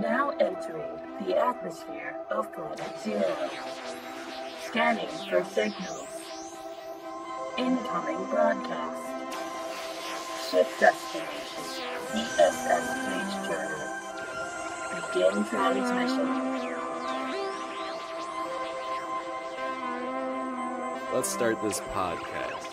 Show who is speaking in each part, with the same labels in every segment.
Speaker 1: Now entering the atmosphere of Planet Zero. Scanning for signals. Incoming broadcast. Shift destination. ESS Page Turner. Begin transmission.
Speaker 2: Let's start this podcast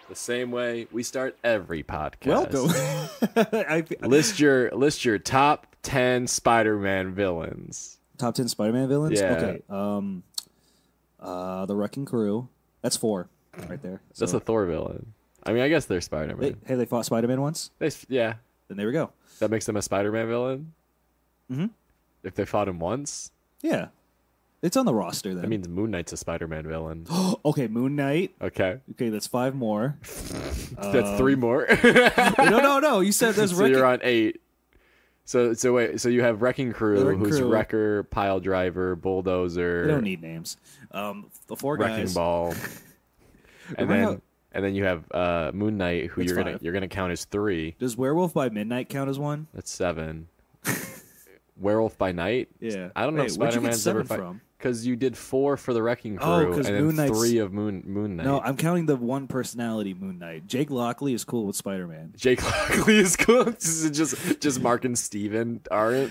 Speaker 2: the same way we start every podcast.
Speaker 3: Welcome.
Speaker 2: List your top 10 Spider-Man villains.
Speaker 3: Top 10 Spider-Man villains?
Speaker 2: Yeah.
Speaker 3: Okay. The Wrecking Crew. That's 4 right there.
Speaker 2: That's a Thor villain. I mean, I guess they're Spider-Man.
Speaker 3: They fought Spider-Man once?
Speaker 2: Yeah.
Speaker 3: Then there we go.
Speaker 2: That makes them a Spider-Man villain?
Speaker 3: Mm-hmm.
Speaker 2: If they fought him once?
Speaker 3: Yeah. It's on the roster then.
Speaker 2: That means Moon Knight's a Spider-Man villain.
Speaker 3: Okay, Moon Knight.
Speaker 2: Okay.
Speaker 3: Okay, that's 5 more.
Speaker 2: That's 3 more.
Speaker 3: No. You said there's
Speaker 2: So you're on 8. So wait. So you have Wrecking Crew, who's
Speaker 3: Crew.
Speaker 2: Wrecker, Pile Driver, Bulldozer.
Speaker 3: They don't need names. The 4
Speaker 2: Wrecking
Speaker 3: guys.
Speaker 2: Ball. and then you have Moon Knight, who
Speaker 3: That's
Speaker 2: you're gonna count as 3.
Speaker 3: Does Werewolf by Midnight count as 1?
Speaker 2: That's 7. Werewolf by Night.
Speaker 3: Yeah.
Speaker 2: I don't know if
Speaker 3: Wait, where'd you get
Speaker 2: Spider-Man's ever
Speaker 3: 7 from?
Speaker 2: because you did 4 for the Wrecking Crew,
Speaker 3: Oh, 'cause
Speaker 2: and then
Speaker 3: Moon Knight's-
Speaker 2: 3 of Moon Knight.
Speaker 3: No, I'm counting the one personality Moon Knight. Jake Lockley is cool with Spider-Man.
Speaker 2: Jake Lockley is cool. This is just Mark and Steven aren't.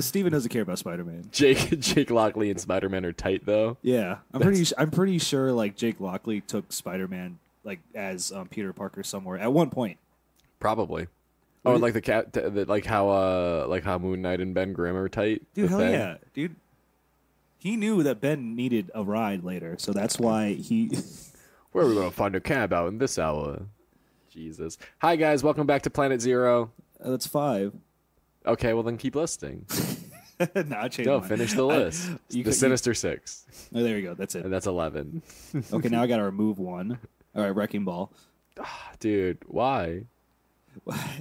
Speaker 3: Steven doesn't care about Spider-Man.
Speaker 2: Jake Lockley and Spider-Man are tight though.
Speaker 3: Yeah, I'm pretty sure like Jake Lockley took Spider-Man like as Peter Parker somewhere at one point.
Speaker 2: Probably. Oh, and like the cat, like how Moon Knight and Ben Grimm are tight.
Speaker 3: Dude,
Speaker 2: with
Speaker 3: hell
Speaker 2: Ben.
Speaker 3: yeah, dude. He knew that Ben needed a ride later, so that's why he.
Speaker 2: Where are we gonna find a cab out in this hour? Jesus. Hi guys, welcome back to Planet Zero.
Speaker 3: That's 5.
Speaker 2: Okay, well then keep listing.
Speaker 3: Nah, I changed
Speaker 2: No,
Speaker 3: mine.
Speaker 2: finish the list. The Sinister Six,
Speaker 3: Oh, there you go. That's it.
Speaker 2: and that's 11.
Speaker 3: Okay, now I got to remove 1. All right, Wrecking Ball.
Speaker 2: Dude, why?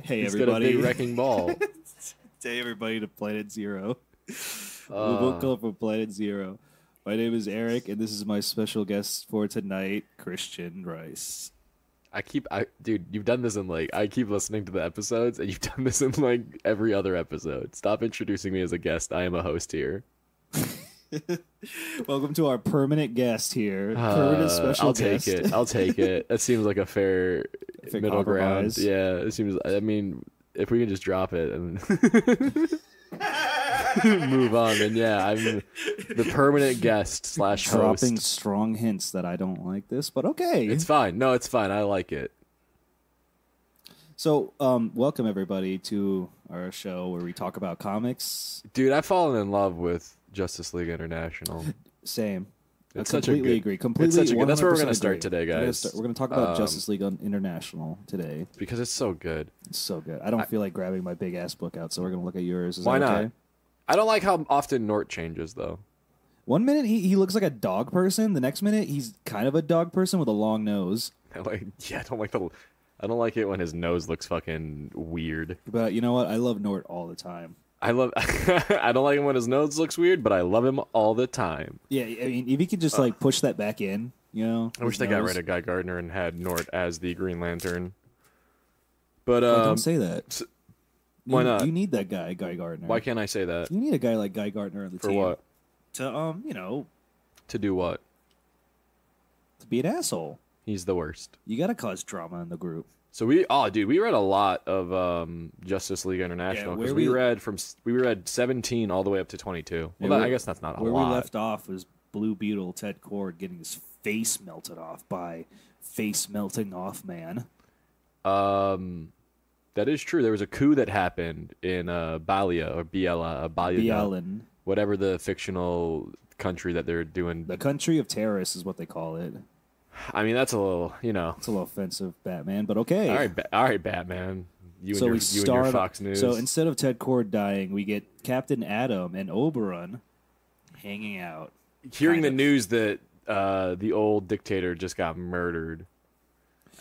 Speaker 3: Hey
Speaker 2: He's got a
Speaker 3: everybody.
Speaker 2: big wrecking ball.
Speaker 3: Hey everybody to Planet Zero. Welcome from Planet Zero. My name is Eric, and this is my special guest for tonight, Christian Rice.
Speaker 2: Dude, you've done this in I keep listening to the episodes, and you've done this in every other episode. Stop introducing me as a guest. I am a host here.
Speaker 3: Welcome to our permanent guest here. Permanent special guest.
Speaker 2: I'll take it. That seems like a fair middle ground.
Speaker 3: compromise.
Speaker 2: Yeah, it seems. I mean, if we can just drop it and move on, then yeah, I'm the permanent guest / host.
Speaker 3: Dropping strong hints that I don't like this, but okay.
Speaker 2: It's fine. No, it's fine. I like it.
Speaker 3: So, welcome everybody to our show where we talk about comics.
Speaker 2: Dude, I've fallen in love with Justice League International.
Speaker 3: Same.
Speaker 2: It's
Speaker 3: I
Speaker 2: such a
Speaker 3: completely
Speaker 2: good-
Speaker 3: agree. Completely.
Speaker 2: it's such a good- that's where we're
Speaker 3: 100%
Speaker 2: gonna start
Speaker 3: agree.
Speaker 2: today, guys.
Speaker 3: We're gonna talk about Justice League International today.
Speaker 2: Because it's so good.
Speaker 3: It's so good. I don't feel like grabbing my big ass book out, so we're gonna look at yours. Is
Speaker 2: Why
Speaker 3: that
Speaker 2: not?
Speaker 3: okay?
Speaker 2: I don't like how often Nort changes, though.
Speaker 3: One minute he looks like a dog person. The next minute he's kind of a dog person with a long nose.
Speaker 2: I don't like it when his nose looks fucking weird.
Speaker 3: But you know what? I love Nort all the time.
Speaker 2: I don't like him when his nose looks weird, but I love him all the time.
Speaker 3: Yeah, I mean, if he could just push that back in, you know.
Speaker 2: I wish they got rid of Guy Gardner and had Nort as the Green Lantern. But
Speaker 3: don't say that.
Speaker 2: why not?
Speaker 3: You need that guy, Guy Gardner.
Speaker 2: Why can't I say that?
Speaker 3: You need a guy like Guy Gardner on the
Speaker 2: For
Speaker 3: team.
Speaker 2: what?
Speaker 3: To
Speaker 2: To do what?
Speaker 3: to be an asshole.
Speaker 2: He's the worst.
Speaker 3: You got to cause drama in the group.
Speaker 2: So we read a lot of Justice League International because we read 17 all the way up to 22. Well,
Speaker 3: Yeah,
Speaker 2: I guess that's not a
Speaker 3: Where
Speaker 2: lot.
Speaker 3: we left off was Blue Beetle Ted Kord getting his face melted off by face melting off man.
Speaker 2: That is true. There was a coup that happened in Balia or Biela,
Speaker 3: Bialan.
Speaker 2: whatever the fictional country that they're doing.
Speaker 3: The country of terrorists is what they call it.
Speaker 2: I mean, that's a little,
Speaker 3: It's a little offensive, Batman, but okay.
Speaker 2: All right, Batman. You
Speaker 3: So
Speaker 2: and
Speaker 3: we
Speaker 2: your
Speaker 3: start.
Speaker 2: Fox News.
Speaker 3: So instead of Ted Kord dying, we get Captain Atom and Oberon hanging out.
Speaker 2: Hearing
Speaker 3: kind
Speaker 2: the
Speaker 3: of.
Speaker 2: news that the old dictator just got murdered.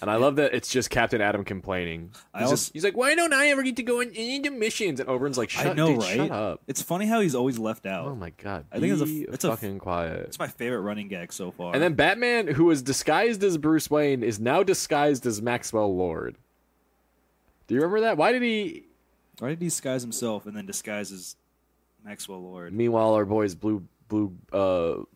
Speaker 2: And I love that it's just Captain Adam complaining. He's like, why don't I ever get to go into missions? And Oberyn's like,
Speaker 3: I know,
Speaker 2: dude,
Speaker 3: right?
Speaker 2: Shut up.
Speaker 3: It's funny how he's always left out.
Speaker 2: Oh my god.
Speaker 3: I think
Speaker 2: it's fucking quiet.
Speaker 3: It's my favorite running gag so far.
Speaker 2: And then Batman, who was disguised as Bruce Wayne, is now disguised as Maxwell Lord. Do you remember that? Why did he
Speaker 3: disguise himself and then disguise as Maxwell Lord?
Speaker 2: Meanwhile, our boys Blue Beetle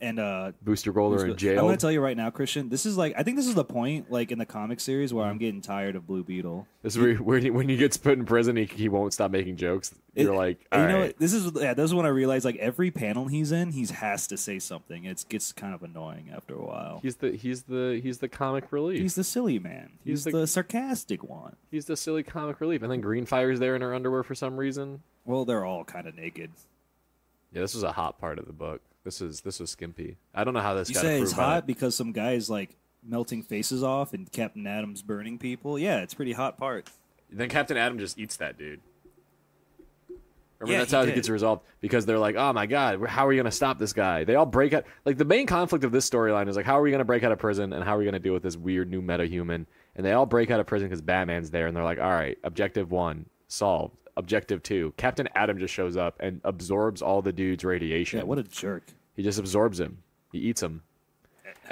Speaker 3: and
Speaker 2: Booster Gold are in jail.
Speaker 3: I'm gonna tell you right now, Christian. This is I think this is the point, in the comic series, where I'm getting tired of Blue Beetle.
Speaker 2: This is where when he gets put in prison, he won't stop making jokes. You're like, all right.
Speaker 3: Know, this is when I realized every panel he's in, he has to say something. It gets kind of annoying after a while.
Speaker 2: He's the comic relief.
Speaker 3: He's the silly man. He's the sarcastic one.
Speaker 2: He's the silly comic relief. And then Greenfire's there in her underwear for some reason.
Speaker 3: Well, they're all kind of naked.
Speaker 2: Yeah, this was a hot part of the book. This was skimpy. I don't know how this got
Speaker 3: approved. You say it's hot
Speaker 2: it.
Speaker 3: because some guy's melting faces off and Captain Adam's burning people. Yeah, it's a pretty hot part.
Speaker 2: Then Captain Adam just eats that dude. Remember,
Speaker 3: Yeah,
Speaker 2: that's how
Speaker 3: he
Speaker 2: it
Speaker 3: did.
Speaker 2: gets resolved, because they're like, oh my god, how are we going to stop this guy? They all break out. The main conflict of this storyline is how are we going to break out of prison and how are we going to deal with this weird new metahuman? And they all break out of prison because Batman's there, and they're like, all right, objective 1 solved. Objective 2, Captain Adam just shows up and absorbs all the dude's radiation.
Speaker 3: Yeah, what a jerk.
Speaker 2: He just absorbs him. He eats him.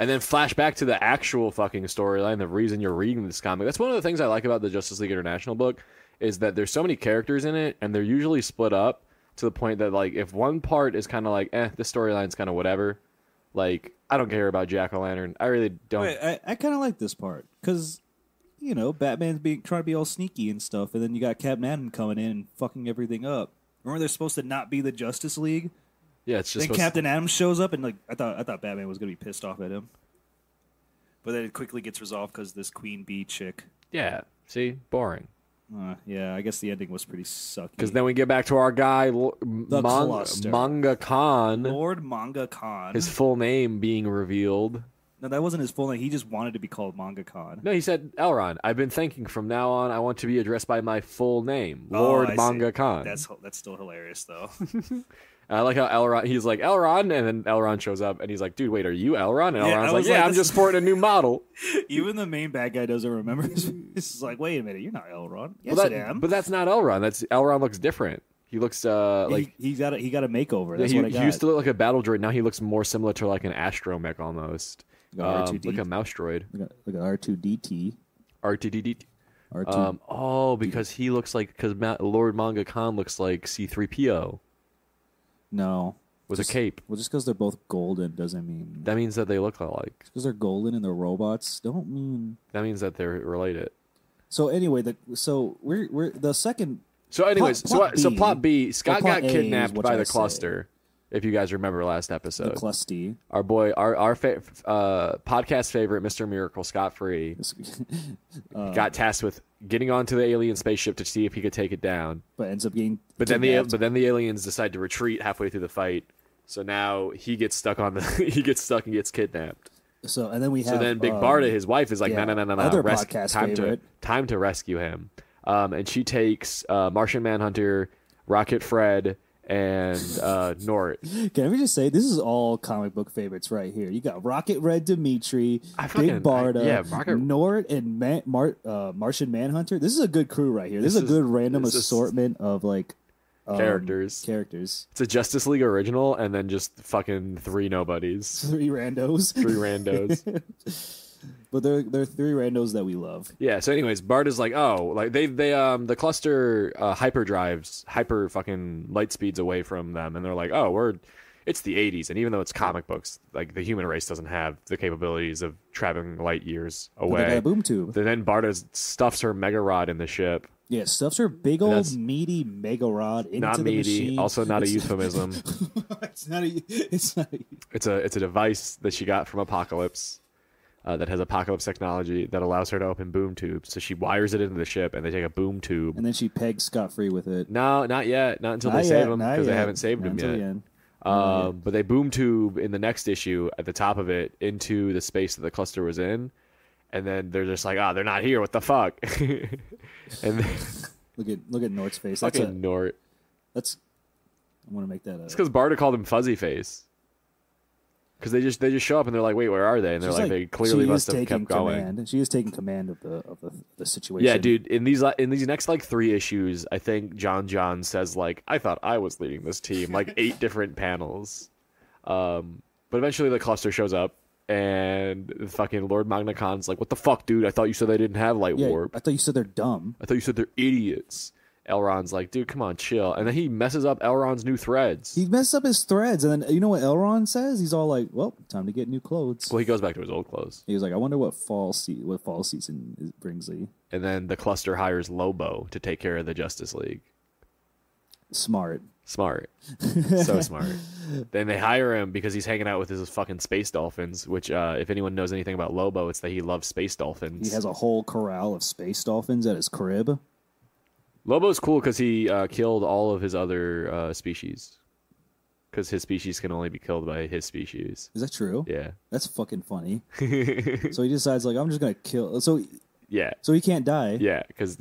Speaker 2: And then flash back to the actual fucking storyline, the reason you're reading this comic. That's one of the things I like about the Justice League International book, is that there's so many characters in it, and they're usually split up to the point that, if one part is kind of this storyline's kind of whatever, I don't care about Jack-O-Lantern. I really don't.
Speaker 3: Wait, I kind of like this part, because, Batman's trying to be all sneaky and stuff, and then you got Captain Adam coming in and fucking everything up. Remember, they're supposed to not be the Justice League?
Speaker 2: Yeah, it's just
Speaker 3: Then Captain Adam shows up, and I thought Batman was gonna be pissed off at him, but then it quickly gets resolved because this Queen Bee chick.
Speaker 2: Yeah, see? Boring.
Speaker 3: Yeah, I guess the ending was pretty sucky.
Speaker 2: Because then we get back to our guy,
Speaker 3: Cluster.
Speaker 2: Manga Khan.
Speaker 3: Lord Manga Khan.
Speaker 2: His full name being revealed.
Speaker 3: No, that wasn't his full name. He just wanted to be called Manga Khan.
Speaker 2: No, he said, Elron, I've been thinking from now on I want to be addressed by my full name,
Speaker 3: Oh,
Speaker 2: Lord
Speaker 3: I
Speaker 2: Manga
Speaker 3: see.
Speaker 2: Khan.
Speaker 3: That's still hilarious, though.
Speaker 2: And I like how Elron, he's like, Elron, and then Elron shows up, and he's like, dude, wait, are you Elron? And
Speaker 3: Yeah,
Speaker 2: Elron's
Speaker 3: I
Speaker 2: like,
Speaker 3: was
Speaker 2: yeah,
Speaker 3: like,
Speaker 2: I'm
Speaker 3: this
Speaker 2: just
Speaker 3: is-
Speaker 2: sporting a new model.
Speaker 3: Even the main bad guy doesn't remember. It's like, wait a minute, you're not Elrond. Yes,
Speaker 2: Well,
Speaker 3: I am.
Speaker 2: But that's not Elron. Elron looks different. He looks
Speaker 3: he got a makeover. That's
Speaker 2: he
Speaker 3: what I got.
Speaker 2: used to look like a battle droid. Now he looks more similar to an astromech almost.
Speaker 3: Like a R2D.
Speaker 2: Like a mouse droid.
Speaker 3: like a R2DT.
Speaker 2: R2D.
Speaker 3: R2.
Speaker 2: Because he looks because Lord Manga Khan looks like C-3PO
Speaker 3: No.
Speaker 2: with a cape.
Speaker 3: Well, just because they're both golden doesn't mean.
Speaker 2: That means that they look alike.
Speaker 3: Because they're golden and they're robots don't mean.
Speaker 2: That means that they're related.
Speaker 3: So anyway, we're the second.
Speaker 2: So anyways,
Speaker 3: Plot
Speaker 2: so
Speaker 3: B,
Speaker 2: plot B, Scott
Speaker 3: plot
Speaker 2: got
Speaker 3: A is
Speaker 2: kidnapped
Speaker 3: what
Speaker 2: by
Speaker 3: I
Speaker 2: the
Speaker 3: say.
Speaker 2: cluster. If you guys remember last
Speaker 3: The
Speaker 2: episode,
Speaker 3: Clusty.
Speaker 2: our boy, our podcast favorite, Mr. Miracle, Scott Free, got tasked with getting onto the alien spaceship to see if he could take it down.
Speaker 3: But ends up getting.
Speaker 2: But then
Speaker 3: kidnapped.
Speaker 2: the aliens decide to retreat halfway through the fight. So now he gets stuck on he gets stuck and gets kidnapped.
Speaker 3: So and then we have.
Speaker 2: So then Big Barda, his wife, is like,
Speaker 3: yeah,
Speaker 2: no,
Speaker 3: other podcast favorite.
Speaker 2: time to rescue him. And she takes Martian Manhunter, Rocket Fred, and Nort.
Speaker 3: Can we just say this is all comic book favorites right here? You got Rocket Red Dimitri, Big Barda, Nort, and Martian Manhunter. This is a good crew right here. This is a good random assortment of
Speaker 2: characters. It's a Justice League original, and then just fucking 3 nobodies.
Speaker 3: 3 randos.
Speaker 2: 3 randos.
Speaker 3: But they're 3 randos that we love.
Speaker 2: Yeah. So, anyways, Barda's like, the cluster hyper fucking light speeds away from them, and they're like, it's the 80s, and even though it's comic books, the human race doesn't have the capabilities of traveling light years away.
Speaker 3: But they got a boom tube.
Speaker 2: Then Barda stuffs her mega rod in the ship.
Speaker 3: Yeah, stuffs her big old meaty mega rod into
Speaker 2: Not
Speaker 3: the
Speaker 2: meaty,
Speaker 3: machine.
Speaker 2: also not a euphemism.
Speaker 3: It's not a.
Speaker 2: It's a device that she got from Apocalypse. That has Apocalypse technology that allows her to open boom tubes. So she wires it into the ship, and they take a boom tube.
Speaker 3: And then she pegs Scott free with it.
Speaker 2: No, not yet. Not until they save him, because they haven't saved him yet. But they boom tube in the next issue at the top of it into the space that the cluster was in. And then they're just like, they're not here. What the fuck? And then,
Speaker 3: look at Nort's face.
Speaker 2: fucking Nort.
Speaker 3: I want to make that.
Speaker 2: It's because Barda called him Fuzzy Face. because they just show up and they're like, wait, where are they? And they're like, they clearly must have kept
Speaker 3: going. She is taking command of the situation.
Speaker 2: Yeah, dude. In these next like 3 issues, I think John says like, I thought I was leading this team, like 8 different panels. But eventually the cluster shows up. And fucking Lord Magna Khan's like, what the fuck, dude? I thought you said they didn't have light warp.
Speaker 3: I thought you said they're dumb.
Speaker 2: I thought you said they're idiots. Elrond's like, dude, come on, chill. And then he messes up Elrond's new threads.
Speaker 3: He messes up his threads, and then you know what Elrond says? He's all like, well, time to get new clothes.
Speaker 2: Well, he goes back to his old clothes.
Speaker 3: He was like, I wonder what fall season brings me.
Speaker 2: And then the cluster hires Lobo to take care of the Justice League.
Speaker 3: Smart.
Speaker 2: So smart. Then they hire him because he's hanging out with his fucking space dolphins, which if anyone knows anything about Lobo, it's that he loves space dolphins.
Speaker 3: He has a whole corral of space dolphins at his crib.
Speaker 2: Lobo's cool because he killed all of his other species. Because his species can only be killed by his species.
Speaker 3: Is that true?
Speaker 2: Yeah.
Speaker 3: That's fucking funny. So he decides, like, I'm just going to kill... So he can't die.
Speaker 2: Yeah, because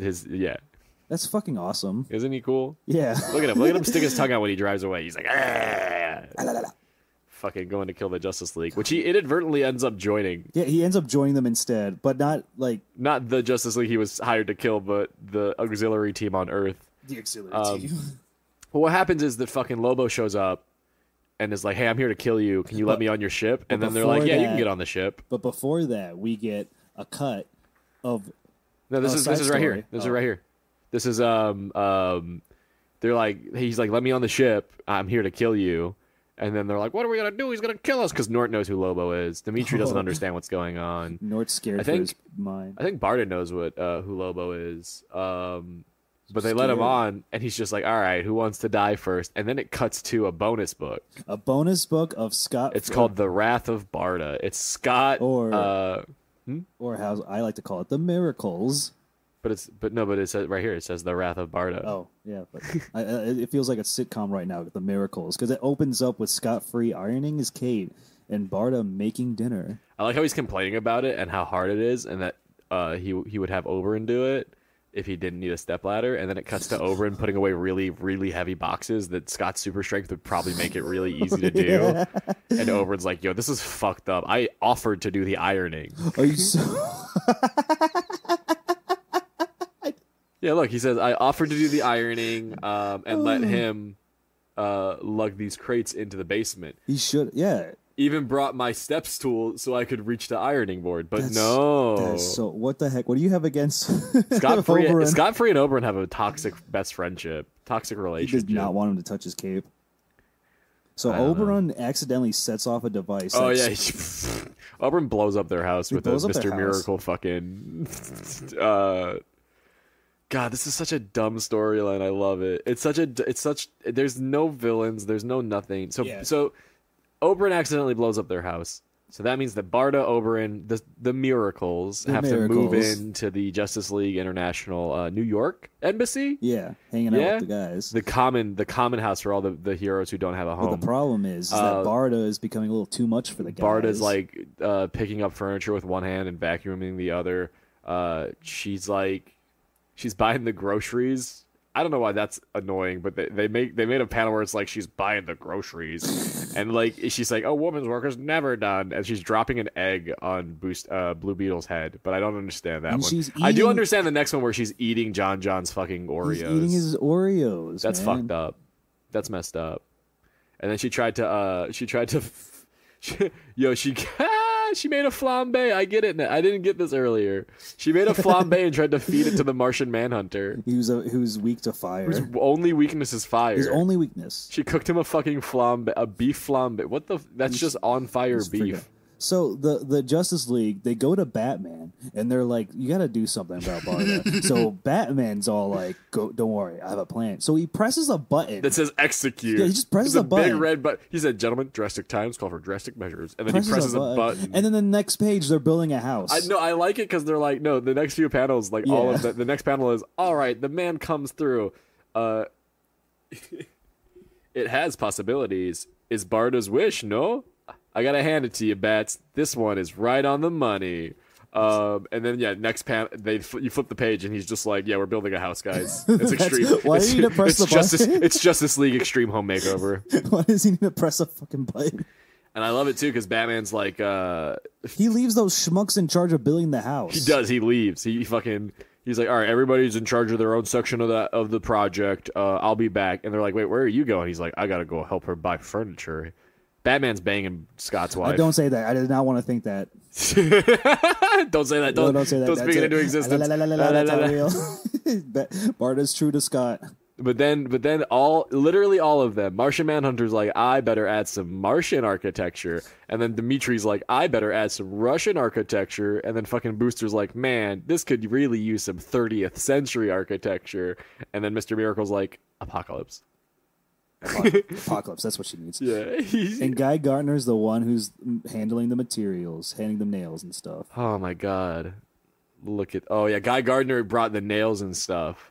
Speaker 3: That's fucking awesome.
Speaker 2: Isn't he cool?
Speaker 3: Yeah.
Speaker 2: Look at him stick his tongue out when he drives away. He's like, fucking going to kill the Justice League, which he inadvertently ends up joining.
Speaker 3: Yeah, he ends up joining them instead, but not
Speaker 2: the Justice League he was hired to kill, but the auxiliary team on Earth.
Speaker 3: The auxiliary team.
Speaker 2: Well, what happens is that fucking Lobo shows up and is like, hey, I'm here to kill you. Can you let me on your ship? And then they're like, yeah, you can get on the ship.
Speaker 3: But before that, we get a cut of...
Speaker 2: No, this is right here. This is right here. This is they're like, he's like, let me on the ship. I'm here to kill you. And then they're like, what are we gonna do? He's gonna kill us because Nort knows who Lobo is. Dimitri doesn't understand what's going on.
Speaker 3: Nort's scared for his mind.
Speaker 2: I think Barda knows what who Lobo is. But they let him on, and he's just like, all right, who wants to die first? And then it cuts to a bonus book.
Speaker 3: A bonus book of Scott.
Speaker 2: It's called The Wrath of Barda. It's Scott,
Speaker 3: or how I like to call it, The Miracles.
Speaker 2: But it says right here. It says The Wrath of Barda.
Speaker 3: Oh yeah, but it feels like a sitcom right now. The Miracles, because it opens up with Scott Free ironing his cape and Barda making dinner.
Speaker 2: I like how he's complaining about it and how hard it is, and that he would have Oberyn do it if he didn't need a stepladder. And then it cuts to Oberyn putting away really, really heavy boxes that Scott's super strength would probably make it really easy to do. Yeah. And Oberyn's like, yo, this is fucked up. I offered to do the ironing.
Speaker 3: Are you so...
Speaker 2: Yeah, look, he says, I offered to do the ironing and let him lug these crates into the basement.
Speaker 3: He should, yeah.
Speaker 2: Even brought my step stool so I could reach the ironing board, but no.
Speaker 3: So what the heck? What do you have against
Speaker 2: Scott Free and Oberyn have a toxic best friendship, toxic relationship.
Speaker 3: He does not want him to touch his cape. So Oberyn accidentally sets off a device.
Speaker 2: Oh yeah, Oberyn blows up their house with a Mr. Miracle fucking. God, this is such a dumb storyline. I love it. It's such. There's no villains. There's no nothing. So Oberyn accidentally blows up their house. So that means that Barda, Oberyn, the Miracles to move into the Justice League International New York embassy.
Speaker 3: Yeah, hanging out with the guys.
Speaker 2: The common house for all the heroes who don't have a home.
Speaker 3: But the problem is that Barda is becoming a little too much for the guys.
Speaker 2: Barda's like picking up furniture with one hand and vacuuming the other. She's buying the groceries. I don't know why that's annoying, but they made a panel where it's like she's buying the groceries, and like she's like, "Oh, woman's work is never done," and she's dropping an egg on Blue Beetle's head. But I don't understand that one. I do understand the next one where she's eating John's fucking Oreos. He's
Speaker 3: eating his Oreos.
Speaker 2: That's fucked up. That's messed up. And then she tried to she made a flambe. I get it. I didn't get this earlier. She made a flambe and tried to feed it to the Martian Manhunter.
Speaker 3: Who's weak to fire.
Speaker 2: Whose only weakness is fire.
Speaker 3: His only weakness.
Speaker 2: She cooked him a fucking flambe, a beef flambe. What the? That's just on fire beef.
Speaker 3: So the Justice League, they go to Batman and they're like, "You got to do something about Barda." So Batman's all like, "Go, don't worry, I have a plan." So he presses a button
Speaker 2: that says "execute."
Speaker 3: Yeah, he just presses a button.
Speaker 2: Big red button. He said, "Gentlemen, drastic times call for drastic measures," and then he presses a button.
Speaker 3: And then the next page, they're building a house.
Speaker 2: I like it because they're like, no, the next few panels, like all of the next panel is, all right, the man comes through. It has possibilities. Is Barda's wish? No. I gotta hand it to you, Bats. This one is right on the money. And then next panel, you flip the page, and he's just like, "Yeah, we're building a house, guys. It's extreme.
Speaker 3: Why do you need to press the button?
Speaker 2: It's Justice League Extreme Home Makeover."
Speaker 3: Why does he need to press a fucking button?
Speaker 2: And I love it too because Batman's like,
Speaker 3: he leaves those schmucks in charge of building the house.
Speaker 2: He does. He leaves. He's like, all right, everybody's in charge of their own section of the project. I'll be back. And they're like, wait, where are you going? He's like, I gotta go help her buy furniture. Batman's banging Scott's wife.
Speaker 3: Don't say that. I did not want to think that.
Speaker 2: Don't say that. Don't say that. Don't speak it into existence.
Speaker 3: Barda's true to Scott.
Speaker 2: But then literally all of them, Martian Manhunter's like, I better add some Martian architecture. And then Dimitri's like, I better add some Russian architecture. And then fucking Booster's like, man, this could really use some 30th century architecture. And then Mr. Miracle's like, Apocalypse.
Speaker 3: Apocalypse, that's what she needs.
Speaker 2: Yeah.
Speaker 3: And Guy Gardner's the one who's handling the materials, handing them nails and stuff.
Speaker 2: Oh my God. Guy Gardner brought the nails and stuff.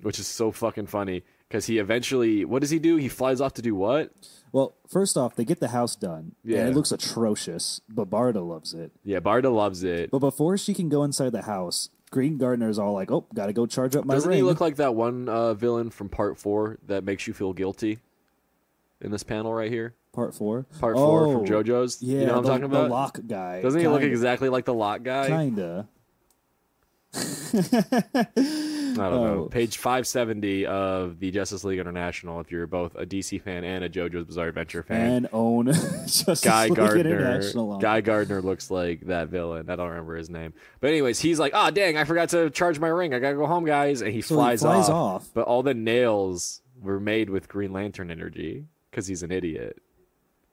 Speaker 2: Which is so fucking funny because he eventually, what does he do? He flies off to do what?
Speaker 3: Well, first off, they get the house done. Yeah. And it looks atrocious, but Barda loves it.
Speaker 2: Yeah, Barda loves it.
Speaker 3: But before she can go inside the house, Green Gardner's all like, oh, gotta go charge up my
Speaker 2: Doesn't
Speaker 3: ring.
Speaker 2: he look like that one villain from Part 4 that makes you feel guilty in this panel right here?
Speaker 3: Part 4?
Speaker 2: Part 4 from JoJo's?
Speaker 3: Yeah,
Speaker 2: you know what I'm talking about?
Speaker 3: The Lock guy.
Speaker 2: Doesn't he look exactly like the Lock guy?
Speaker 3: Kinda.
Speaker 2: I don't know. Page 570 of the Justice League International, if you're both a DC fan and a JoJo's Bizarre Adventure fan.
Speaker 3: And own Justice League International.
Speaker 2: Guy Gardner looks like that villain. I don't remember his name. But anyways, he's like, oh, dang, I forgot to charge my ring. I gotta go home, guys. And he flies off. But all the nails were made with Green Lantern energy because he's an idiot.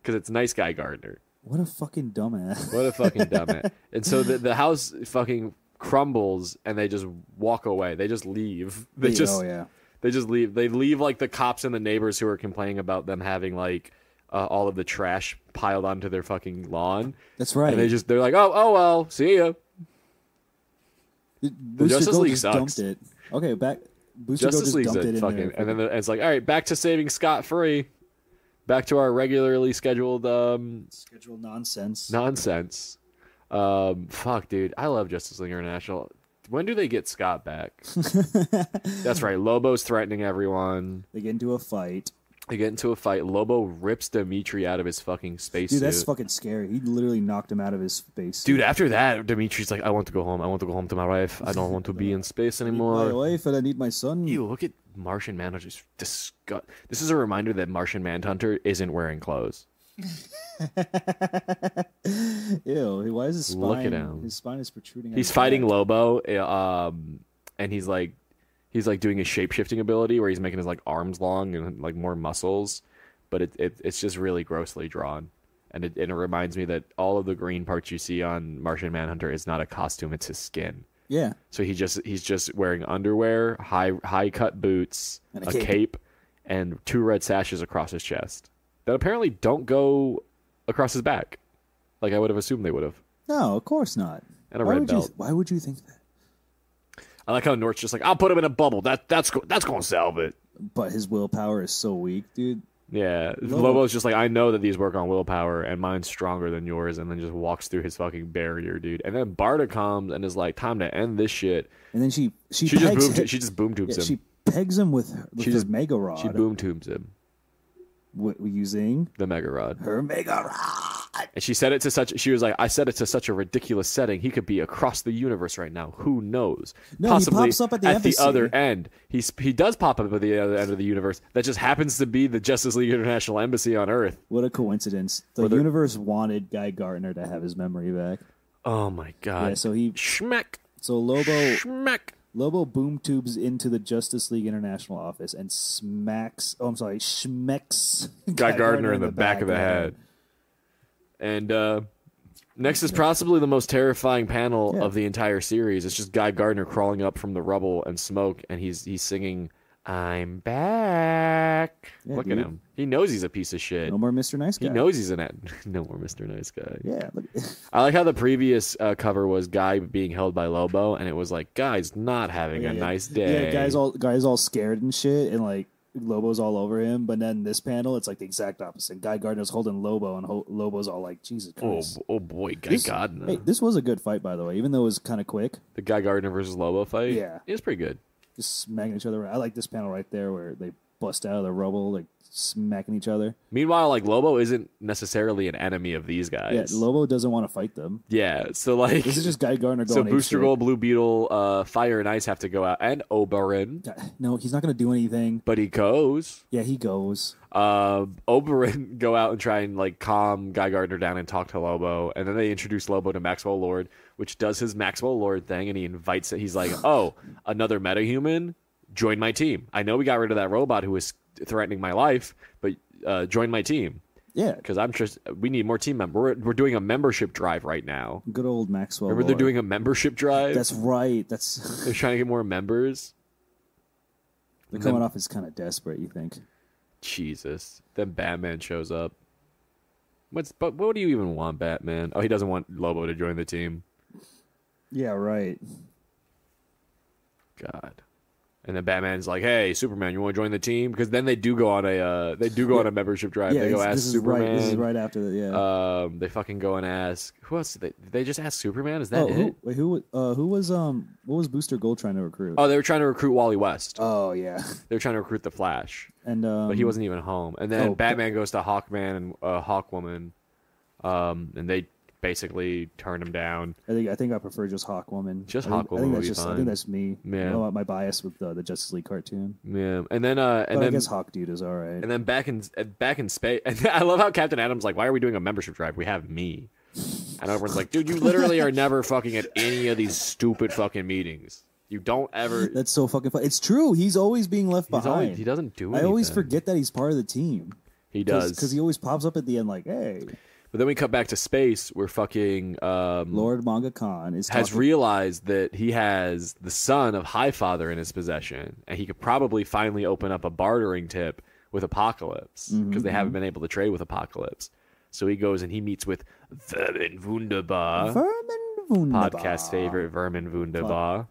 Speaker 2: Because it's nice Guy Gardner.
Speaker 3: What a fucking dumbass.
Speaker 2: What a fucking dumbass. And so the house fucking crumbles and they just walk away. They just leave. They just leave. They leave like the cops and the neighbors who are complaining about them having like all of the trash piled onto their fucking lawn.
Speaker 3: That's right.
Speaker 2: And they're like, oh well, see ya. The Justice League sucks.
Speaker 3: Dumped it. Okay, back.
Speaker 2: Justice League's a fucking, and then it's like, all right, back to saving Scott free. Back to our regularly scheduled
Speaker 3: nonsense.
Speaker 2: Fuck, dude, I love Justice League International. When do they get Scott back? That's right. Lobo's threatening everyone.
Speaker 3: They get into a fight.
Speaker 2: Lobo rips Dimitri out of his fucking spacesuit.
Speaker 3: Dude, that's fucking scary. He literally knocked him out of his spacesuit.
Speaker 2: Dude, after that, Dimitri's like, I want to go home. I want to go home to my wife. I don't want to be in space anymore.
Speaker 3: I need my wife and I need my son.
Speaker 2: Ew, look at Martian Manhunter's disgust. This is a reminder that Martian Manhunter isn't wearing clothes.
Speaker 3: Ew, why is his spine?
Speaker 2: Look at him.
Speaker 3: His spine is protruding.
Speaker 2: He's fighting Lobo, and he's like doing a shape-shifting ability where he's making his like arms long and like more muscles, but it's just really grossly drawn, and it reminds me that all of the green parts you see on Martian Manhunter is not a costume; it's his skin.
Speaker 3: Yeah.
Speaker 2: So he's just wearing underwear, high cut boots,
Speaker 3: and
Speaker 2: a cape, and 2 red sashes across his chest that apparently don't go across his back, like I would have assumed they would have.
Speaker 3: No, of course not.
Speaker 2: And a red belt.
Speaker 3: Why would you think that?
Speaker 2: I like how Nort's just like, I'll put him in a bubble. That's going to solve it.
Speaker 3: But his willpower is so weak, dude.
Speaker 2: Yeah, Lobo's just like, I know that these work on willpower, and mine's stronger than yours, and then just walks through his fucking barrier, dude. And then Barda comes and is like, time to end this shit.
Speaker 3: And then she
Speaker 2: just boom tubes him.
Speaker 3: She pegs him with her mega rod.
Speaker 2: She boom tubes him.
Speaker 3: Using
Speaker 2: the mega rod.
Speaker 3: Her mega rod.
Speaker 2: And she said it to she was like, I said it to such a ridiculous setting. He could be across the universe right now. Who knows?
Speaker 3: No,
Speaker 2: possibly
Speaker 3: he pops up at the
Speaker 2: other end. He does pop up at the other end of the universe. That just happens to be the Justice League International Embassy on Earth.
Speaker 3: What a coincidence. The universe wanted Guy Gardner to have his memory back.
Speaker 2: Oh my god.
Speaker 3: Yeah, so he
Speaker 2: schmeck.
Speaker 3: So Lobo
Speaker 2: schmeck.
Speaker 3: Lobo boom tubes into the Justice League International office and smacks
Speaker 2: Guy Gardner in the back of the head. And next is possibly the most terrifying panel of the entire series. It's just Guy Gardner crawling up from the rubble and smoke, and he's singing, I'm back. Yeah, look at him. He knows he's a piece of shit.
Speaker 3: No more Mr. Nice Guy.
Speaker 2: He knows he's no more Mr. Nice Guy.
Speaker 3: Yeah.
Speaker 2: I like how the previous cover was Guy being held by Lobo, and it was like, Guy's not having a nice day.
Speaker 3: Yeah, Guy's all scared and shit, and like Lobo's all over him. But then this panel, it's like the exact opposite. Guy Gardner's holding Lobo, and Lobo's all like, Jesus Christ.
Speaker 2: Oh boy, Guy Gardner.
Speaker 3: Hey, this was a good fight, by the way, even though it was kind of quick.
Speaker 2: The Guy Gardner versus Lobo fight?
Speaker 3: Yeah.
Speaker 2: It was pretty good.
Speaker 3: Just smacking each other around. I like this panel right there where they bust out of the rubble, like smacking each other.
Speaker 2: Meanwhile, like Lobo isn't necessarily an enemy of these guys.
Speaker 3: Yeah, Lobo doesn't want to fight them.
Speaker 2: Yeah, so like
Speaker 3: this is just Guy Gardner going.
Speaker 2: So Booster Gold, Blue Beetle, Fire and Ice have to go out, and Oberyn.
Speaker 3: No, he's not going to do anything.
Speaker 2: But he goes.
Speaker 3: Yeah, he goes.
Speaker 2: Oberyn go out and try and like calm Guy Gardner down and talk to Lobo, and then they introduce Lobo to Maxwell Lord, which does his Maxwell Lord thing, and he invites it. He's like, "Oh, another metahuman, join my team. I know we got rid of that robot who was threatening my life, but join my team."
Speaker 3: Yeah,
Speaker 2: because we need more team members. We're doing a membership drive right now.
Speaker 3: Good old Maxwell.
Speaker 2: Remember, they're doing a membership drive.
Speaker 3: That's right.
Speaker 2: They're trying to get more members.
Speaker 3: They're coming off as kind of desperate. You think?
Speaker 2: Jesus. Then Batman shows up. But what do you even want, Batman? Oh, he doesn't want Lobo to join the team.
Speaker 3: Yeah, right.
Speaker 2: God. And then Batman's like, "Hey, Superman, you want to join the team?" Because then they do go on a membership drive.
Speaker 3: Yeah,
Speaker 2: they go ask Superman.
Speaker 3: This is right after that. Yeah.
Speaker 2: They fucking go and ask who else? Did they just ask Superman? Is that it?
Speaker 3: Who was what was Booster Gold trying to recruit?
Speaker 2: Oh, they were trying to recruit Wally West.
Speaker 3: Oh yeah.
Speaker 2: They were trying to recruit the Flash,
Speaker 3: and
Speaker 2: but he wasn't even home. And then Batman goes to Hawkman and Hawkwoman, and they basically turn him down.
Speaker 3: I think I prefer just Hawkwoman. I think that's me.
Speaker 2: Yeah.
Speaker 3: My bias with the Justice League cartoon.
Speaker 2: Yeah, and then I
Speaker 3: guess Hawk Dude is all right.
Speaker 2: And then back in space, and I love how Captain Adam's like, "Why are we doing a membership drive? We have me." And everyone's like, "Dude, you literally are never fucking at any of these stupid fucking meetings. You don't ever."
Speaker 3: That's so fucking fun. It's true. He's always being left behind.
Speaker 2: He doesn't do anything.
Speaker 3: I always forget that he's part of the team.
Speaker 2: He does,
Speaker 3: because he always pops up at the end like, "Hey."
Speaker 2: But then we cut back to space where fucking
Speaker 3: Lord Manga Khan
Speaker 2: has realized that he has the son of Highfather in his possession, and he could probably finally open up a bartering tip with Apocalypse because they haven't been able to trade with Apocalypse. So he goes and he meets with Vermin Wunderbar, podcast favorite Vermin Wunderbar.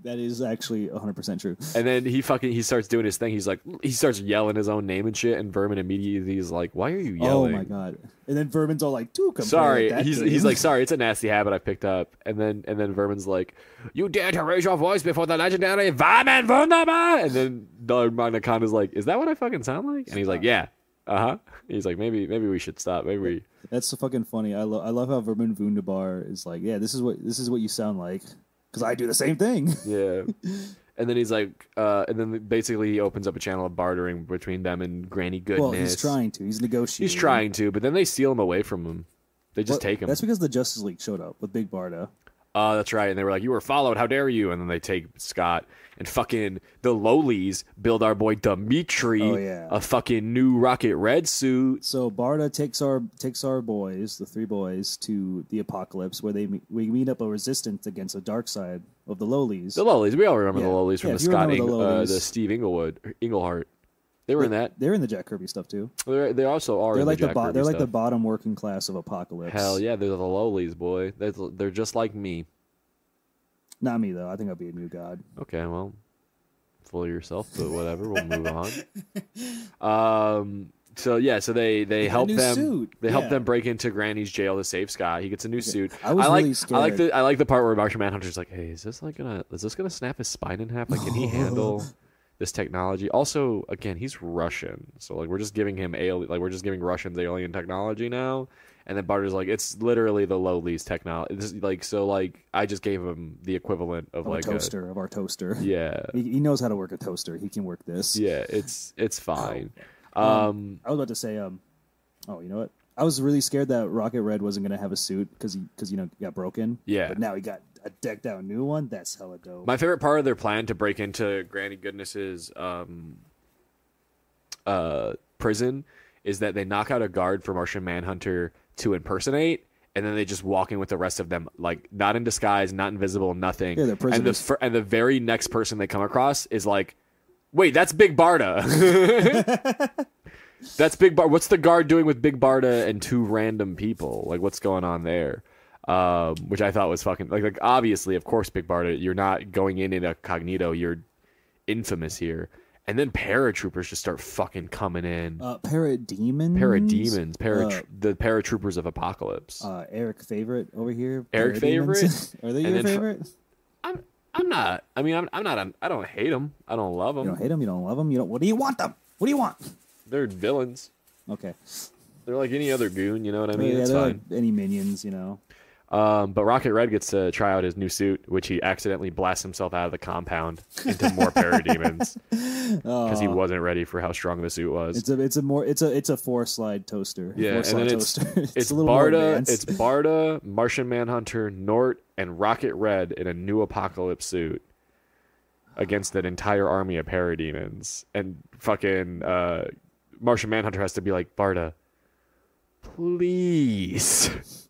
Speaker 3: That is actually 100% true.
Speaker 2: And then he starts doing his thing. He starts yelling his own name and shit. And Vermin immediately is like, "Why are you yelling?"
Speaker 3: Oh my god! And then Vermin's all like, "Dude,
Speaker 2: sorry." He's like, "Sorry, it's a nasty habit I picked up." And then Vermin's like, "You dare to raise your voice before the legendary Vermin Wunderbar?" And then Lord Khan is like, "Is that what I fucking sound like?" And he's like, "Yeah, He's like, maybe we should stop.
Speaker 3: That's so fucking funny. I love how Vermin Wunderbar is like, "Yeah, this is what you sound like." Because I do the same thing.
Speaker 2: Yeah. And then he's like, and then basically he opens up a channel of bartering between them and Granny Goodness.
Speaker 3: Well, he's trying to. He's negotiating.
Speaker 2: He's trying to, but then they steal him away from him. They just take him.
Speaker 3: That's because the Justice League showed up with Big Barda.
Speaker 2: That's right. And they were like, "You were followed. How dare you?" And then they take Scott. And fucking the Lowlies build our boy Dimitri a fucking new Rocket Red suit.
Speaker 3: So Barda takes our boys, the three boys, to the Apocalypse, where we meet up a resistance against the dark side of the Lowlies.
Speaker 2: The Lowlies. We all remember the Lowlies from the Steve Englehart. They were in that.
Speaker 3: They're in the Jack Kirby stuff too.
Speaker 2: They also are. They're like
Speaker 3: the bottom working class of Apocalypse.
Speaker 2: Hell yeah, they're the Lowlies, boy. They're just like me.
Speaker 3: Not me though. I think I'll be a new god.
Speaker 2: Okay, well, fool yourself, but whatever. We'll move on. So they help them.
Speaker 3: Suit.
Speaker 2: They help them break into Granny's jail to save Scott. He gets a new suit.
Speaker 3: I was really scared.
Speaker 2: I like the part where Martian Manhunter's like, "Hey, is this gonna snap his spine in half? Like, can he handle this technology?" Also, again, he's Russian, so like we're just giving him we're just giving Russians alien technology now. And then Barter's like, "It's literally the Lowlies technology." I just gave him the equivalent of like
Speaker 3: our toaster.
Speaker 2: Yeah,
Speaker 3: he knows how to work a toaster. He can work this.
Speaker 2: Yeah, it's fine.
Speaker 3: I was about to say, you know what? I was really scared that Rocket Red wasn't gonna have a suit because he got broken.
Speaker 2: Yeah,
Speaker 3: but now he got a decked out new one. That's hella dope.
Speaker 2: My favorite part of their plan to break into Granny Goodness's prison is that they knock out a guard for Martian Manhunter to impersonate, and then they just walk in with the rest of them, like not in disguise, not invisible, nothing.
Speaker 3: Yeah, they're prisoners.
Speaker 2: And the very next person they come across is like, "Wait, that's Big Barda." That's Big Barda. What's the guard doing with Big Barda and two random people? Like, what's going on there? Which I thought was fucking like obviously, of course, Big Barda. You're not going in incognito. You're infamous here. And then paratroopers just start fucking coming in.
Speaker 3: Parademons?
Speaker 2: The paratroopers of Apocalypse.
Speaker 3: Eric Favorite over here.
Speaker 2: Eric Favorite?
Speaker 3: Are they your favorite?
Speaker 2: I I'm not. I mean, I'm not. I don't hate them. I don't love them.
Speaker 3: You don't hate them. You don't love them. You don't. What do you want them? What do you want?
Speaker 2: They're villains.
Speaker 3: Okay.
Speaker 2: They're like any other goon. You know what I mean?
Speaker 3: Yeah,
Speaker 2: it's
Speaker 3: they're
Speaker 2: fine.
Speaker 3: like any minions. You know.
Speaker 2: But Rocket Red gets to try out his new suit, which he accidentally blasts himself out of the compound into more parademons because he wasn't ready for how strong the suit was.
Speaker 3: It's a 4-slide toaster.
Speaker 2: Yeah, and then
Speaker 3: toaster.
Speaker 2: it's Barda, Martian Manhunter, Nort, and Rocket Red in a new Apocalypse suit against an entire army of parademons, and fucking Martian Manhunter has to be like, Barda, please.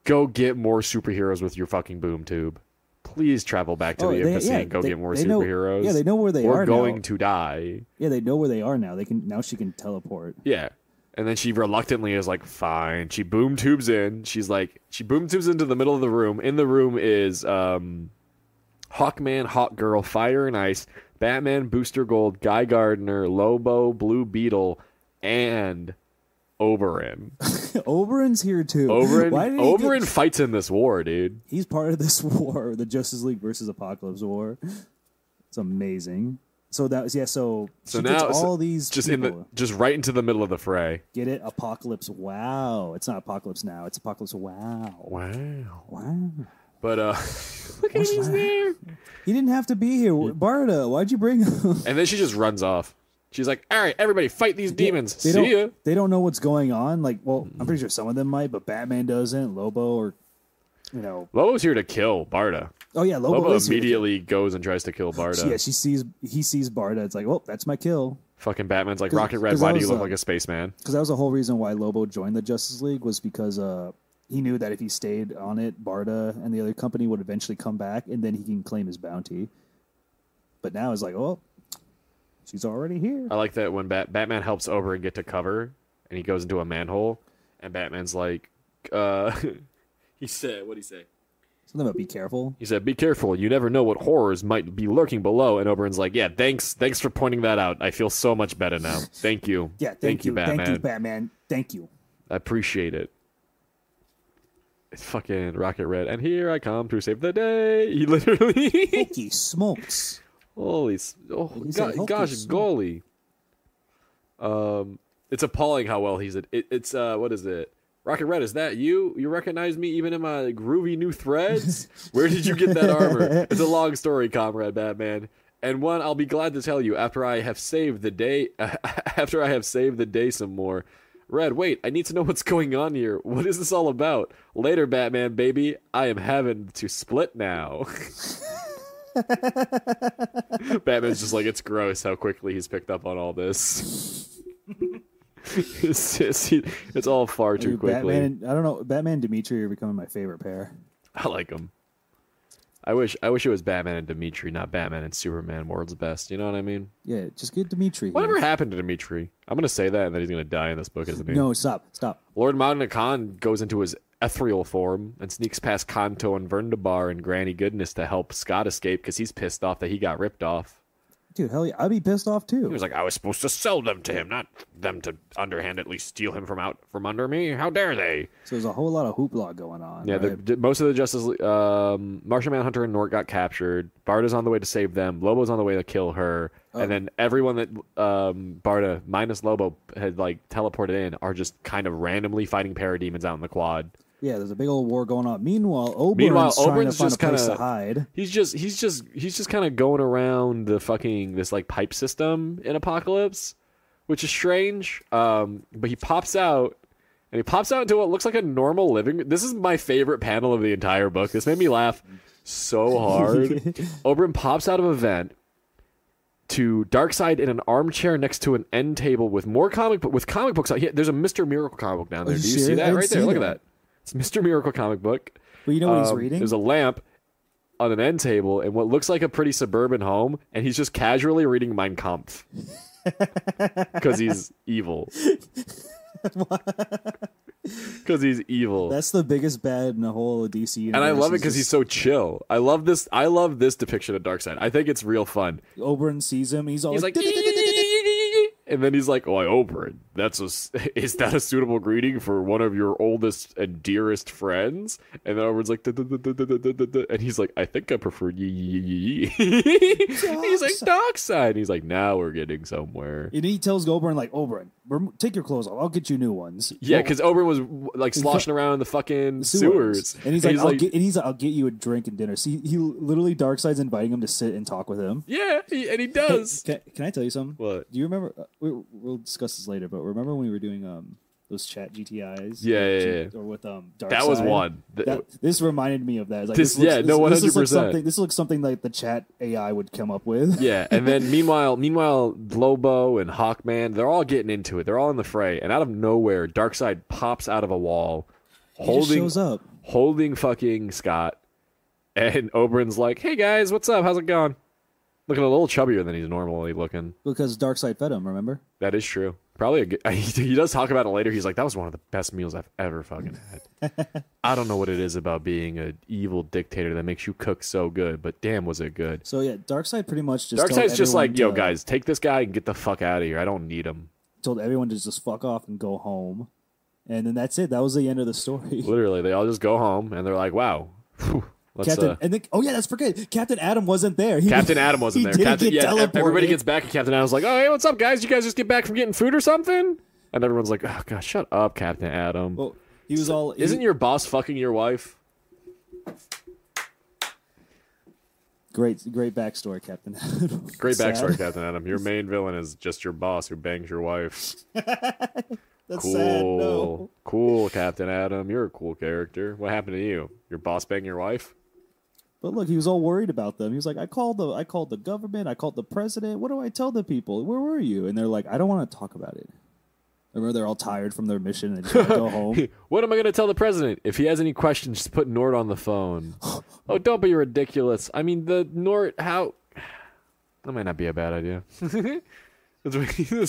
Speaker 2: Go get more superheroes with your fucking boom tube. Please travel back to the embassy and go get more superheroes.
Speaker 3: They know where they are.
Speaker 2: We're going to die.
Speaker 3: Yeah, they know where they are now. She can teleport.
Speaker 2: Yeah. And then she reluctantly is like, fine. She boom tubes in. She boom tubes into the middle of the room. In the room is Hawkman, Hawkgirl, Fire and Ice, Batman, Booster Gold, Guy Gardner, Lobo, Blue Beetle, and Oberyn.
Speaker 3: Oberyn's here too.
Speaker 2: Oberyn fights in this war, dude.
Speaker 3: He's part of this war, the Justice League versus Apocalypse war. It's amazing. So that was So now all these
Speaker 2: just
Speaker 3: people,
Speaker 2: just right into the middle of the fray.
Speaker 3: Get it? Apocalypse. Wow. It's not Apocalypse Now. It's Apocalypse. Wow.
Speaker 2: Wow. But look at he's there.
Speaker 3: He didn't have to be here. Barda, why'd you bring him?
Speaker 2: And then she just runs off. She's like, all right, everybody, fight these demons. See ya.
Speaker 3: They don't know what's going on. Like, well, I'm pretty sure some of them might, but Batman doesn't. Lobo or,
Speaker 2: Lobo's here to kill Barda.
Speaker 3: Oh, yeah,
Speaker 2: Lobo immediately goes and tries to kill Barda.
Speaker 3: Yeah, he sees Barda. It's like, oh, that's my kill.
Speaker 2: Fucking Batman's like, Rocket Red, why do you look like a spaceman?
Speaker 3: Because that was the whole reason why Lobo joined the Justice League was because he knew that if he stayed on it, Barda and the other company would eventually come back, and then he can claim his bounty. But now it's like, oh, she's already here.
Speaker 2: I like that when Batman helps Oberyn get to cover, and he goes into a manhole, and Batman's like, he said, what'd he say?
Speaker 3: Something about be careful.
Speaker 2: He said, be careful. You never know what horrors might be lurking below. And Oberyn's like, yeah, thanks for pointing that out. I feel so much better now. Thank you.
Speaker 3: Yeah, thank you, Batman. Thank you, Batman. Thank you.
Speaker 2: I appreciate it. It's fucking Rocket Red. And here I come to save the day. He literally...
Speaker 3: Hokey smokes.
Speaker 2: Holy... gosh, golly. It's appalling how well he's... It's what is it? Rocket Red, is that you? You recognize me even in my groovy new threads? Where did you get that armor? It's a long story, Comrade Batman. And one I'll be glad to tell you after I have saved the day. After I have saved the day some more. Red, wait, I need to know what's going on here. What is this all about? Later, Batman, baby. I am having to split now. Batman's just like, it's gross how quickly he's picked up on all this. It's all far too quickly.
Speaker 3: I don't know. Batman and Dimitri are becoming my favorite pair.
Speaker 2: I like them. I wish it was Batman and Dimitri, not Batman and Superman. World's best. You know what I mean?
Speaker 3: Yeah, just get Dimitri.
Speaker 2: Whatever happened to Dimitri? I'm gonna say that, and then he's gonna die in this book, isn't he?
Speaker 3: No, stop.
Speaker 2: Lord Magna Khan goes into his ethereal form and sneaks past Kanto and Verndabar and Granny Goodness to help Scott escape because he's pissed off that he got ripped off.
Speaker 3: Dude, hell yeah, I'd be pissed off too.
Speaker 2: He was like, I was supposed to sell them to him, not them to underhandedly steal him from under me. How dare they?
Speaker 3: So there's a whole lot of hoopla going on.
Speaker 2: Yeah,
Speaker 3: right?
Speaker 2: Most of the Justice League, Martian Manhunter and Nort got captured. Barda's on the way to save them. Lobo's on the way to kill her. And then everyone that Barda, minus Lobo, had like teleported in are just kind of randomly fighting parademons out in the quad.
Speaker 3: Yeah, there's a big old war going on. Meanwhile, Oberyn's trying to find a place to hide.
Speaker 2: He's just kind of going around this like pipe system in Apocalypse, which is strange. But he pops out, and he pops out into what looks like a normal living room. This is my favorite panel of the entire book. This made me laugh so hard. Oberyn pops out of a vent to Darkseid in an armchair next to an end table with comic books out. There's a Mr. Miracle comic book down there. Do you see that right there? Look at that. It's Mr. Miracle comic book.
Speaker 3: Well, you know what he's reading?
Speaker 2: There's a lamp on an end table and what looks like a pretty suburban home, and he's just casually reading Mein Kampf. Because he's evil. Because he's evil.
Speaker 3: That's the biggest bad in the whole DC universe.
Speaker 2: And I love it because he's so chill. I love this depiction of Darkseid. I think it's real fun.
Speaker 3: Oberyn sees him. He's
Speaker 2: like, And then he's like, "Oh, Oberyn, is that a suitable greeting for one of your oldest and dearest friends?" And then Oberyn's like, and he's like, "I think I prefer yee." He's like, Darkside. He's like, "Now we're getting somewhere."
Speaker 3: And he tells Oberyn, like, "Oberyn, take your clothes off. I'll get you new ones."
Speaker 2: Yeah, because Oberyn was like sloshing around in the fucking sewers.
Speaker 3: And he's like, "I'll get you a drink and dinner." See, he literally Darkside's inviting him to sit and talk with him.
Speaker 2: Yeah, and he does.
Speaker 3: Can I tell you something?
Speaker 2: What?
Speaker 3: Do you remember? We'll discuss this later, but remember when we were doing those chat GTIs?
Speaker 2: Yeah.
Speaker 3: Or with Darkside?
Speaker 2: That was one.
Speaker 3: This reminded me of that. Like,
Speaker 2: this 100%.
Speaker 3: This looks something like the chat AI would come up with.
Speaker 2: Yeah, and then meanwhile, Lobo and Hawkman, they're all getting into it. They're all in the fray, and out of nowhere, Darkseid pops out of a wall,
Speaker 3: shows up,
Speaker 2: holding fucking Scott, and Oberyn's like, "Hey guys, what's up? How's it going?" Looking a little chubbier than he's normally looking.
Speaker 3: Because Darkseid fed him, remember? That
Speaker 2: is true. Probably he does talk about it later. He's like, "That was one of the best meals I've ever fucking had." I don't know what it is about being an evil dictator that makes you cook so good, but damn, was it good.
Speaker 3: So yeah, Darkseid pretty much just
Speaker 2: Darkseid's just like, "Yo, guys, take this guy and get the fuck out of here. I don't need him."
Speaker 3: Told everyone to just fuck off and go home. And then that's it. That was the end of the story.
Speaker 2: Literally, they all just go home, and they're like, "Wow."
Speaker 3: And then, let's forget. Captain Atom wasn't there.
Speaker 2: Captain Atom wasn't there. Everybody gets back, and Captain Atom's like, "Oh, hey, what's up, guys? You guys just get back from getting food or something?" And everyone's like, "Oh, God, shut up, Captain Atom."
Speaker 3: Well, he was all.
Speaker 2: Isn't your boss fucking your wife?
Speaker 3: Great backstory, Captain Atom.
Speaker 2: Great backstory, Captain Atom. Your main villain is just your boss who bangs your wife.
Speaker 3: That's
Speaker 2: cool.
Speaker 3: Sad, no.
Speaker 2: Cool, Captain Atom. You're a cool character. What happened to you? Your boss banging your wife?
Speaker 3: But look, he was all worried about them. He was like, I called the government, I called the president. What do I tell the people? Where were you? And they're like, I don't want to talk about it. Remember, they're all tired from their mission and just want to go home.
Speaker 2: What am I going to tell the president? If he has any questions, just put Nord on the phone. Oh, don't be ridiculous. I mean, the Nord, how... That might not be a bad idea. That's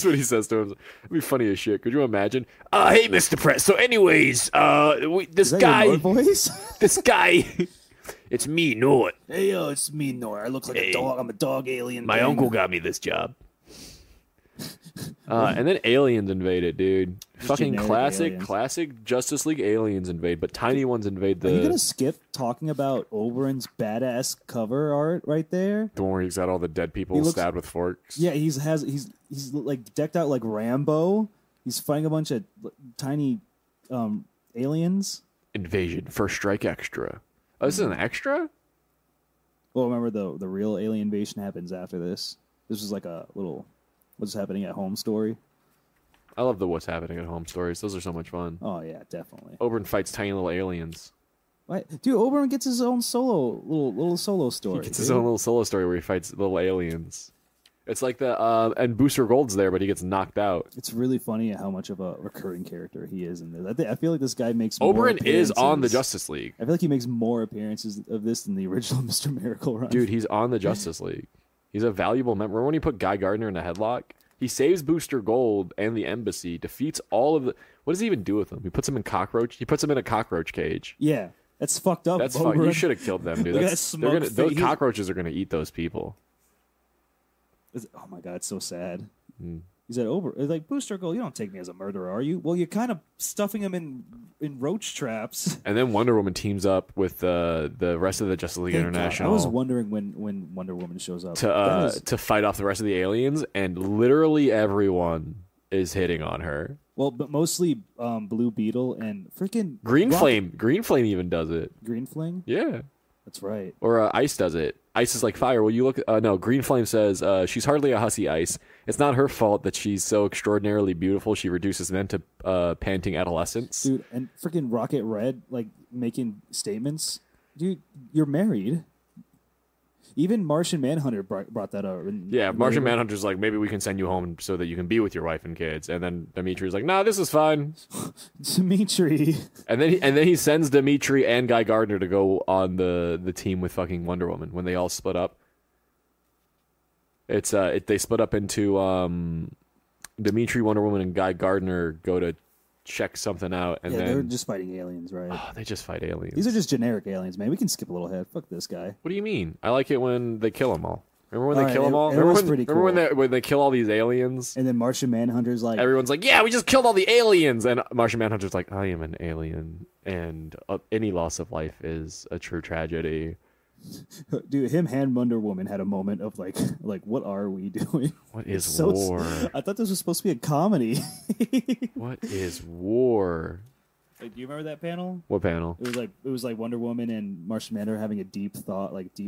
Speaker 2: what he says to him. It'd be funny as shit. Could you imagine? Hey, Mr. Press. So anyways, this guy...
Speaker 3: Your Nord voice?
Speaker 2: This guy... It's me, Nord.
Speaker 3: Hey, it's me, Nord. I look like a dog. I'm a dog alien.
Speaker 2: My uncle got me this job. And then aliens invade it, dude. Fucking classic Justice League aliens invade, but tiny ones invade the...
Speaker 3: Are you going to skip talking about Oberyn's badass cover art right there?
Speaker 2: The one he's got all the dead people stabbed with forks.
Speaker 3: Yeah, he's like decked out like Rambo. He's fighting a bunch of tiny aliens.
Speaker 2: Invasion, First Strike Extra. Oh, this is an extra?
Speaker 3: Well, remember the real alien invasion happens after this. This was like a little what's happening at home story.
Speaker 2: I love the what's happening at home stories. Those are so much fun.
Speaker 3: Oh yeah, definitely.
Speaker 2: Oberyn fights tiny little aliens.
Speaker 3: What? Dude, Oberyn gets his own little solo story.
Speaker 2: He gets his own little solo story where he fights little aliens. It's like the and Booster Gold's there, but he gets knocked out.
Speaker 3: It's really funny how much of a recurring character he is in this. I feel like this guy makes
Speaker 2: Oberyn is on the Justice League.
Speaker 3: I feel like he makes more appearances of this than the original Mr. Miracle run.
Speaker 2: Dude, he's on the Justice League. He's a valuable member. Remember when he put Guy Gardner in a headlock? He saves Booster Gold and the embassy, defeats all of the... What does he even do with them? He puts them in a cockroach cage.
Speaker 3: Yeah, that's fucked up.
Speaker 2: That's fucked. You should have killed them, dude. Those cockroaches are going to eat those people.
Speaker 3: Oh my god, it's so sad. He said, like, Booster Gold, you don't take me as a murderer, are you? Well, you're kind of stuffing him in roach traps.
Speaker 2: And then Wonder Woman teams up with the rest of the Justice League International.
Speaker 3: God. I was wondering when Wonder Woman shows up
Speaker 2: to fight off the rest of the aliens, and literally everyone is hitting on her.
Speaker 3: Well, but mostly Blue Beetle and freaking
Speaker 2: Green Flame. Green Flame even does it.
Speaker 3: Green Flame?
Speaker 2: Yeah.
Speaker 3: That's right.
Speaker 2: Or Ice does it. Ice is like fire. Well, you look... no, Green Flame says, she's hardly a hussy, Ice. It's not her fault that she's so extraordinarily beautiful she reduces men to panting adolescents.
Speaker 3: Dude, and freaking Rocket Red, like, making statements. Dude, you're married. Even Martian Manhunter brought that up.
Speaker 2: Yeah, Martian Manhunter's like, maybe we can send you home so that you can be with your wife and kids. And then Dimitri's like, nah, this is fine.
Speaker 3: Dimitri.
Speaker 2: And then he sends Dimitri and Guy Gardner to go on the team with fucking Wonder Woman when they all split up. It's they split up into Dimitri, Wonder Woman, and Guy Gardner go to check something out, and then
Speaker 3: they're just fighting aliens, right?
Speaker 2: Oh, they just fight aliens.
Speaker 3: These are just generic aliens, man. We can skip a little ahead. Fuck this guy.
Speaker 2: What do you mean? I like it when they kill them all. Remember when they kill them all? Remember when they kill all these aliens?
Speaker 3: And then Martian Manhunter's like...
Speaker 2: Everyone's like, yeah, we just killed all the aliens! And Martian Manhunter's like, I am an alien, and any loss of life is a true tragedy.
Speaker 3: Dude, him and Wonder Woman had a moment of like, what are we doing?
Speaker 2: What is war?
Speaker 3: I thought this was supposed to be a comedy.
Speaker 2: What is war?
Speaker 3: Do you remember that panel?
Speaker 2: What panel?
Speaker 3: It was like Wonder Woman and Martian Manhunter having a deep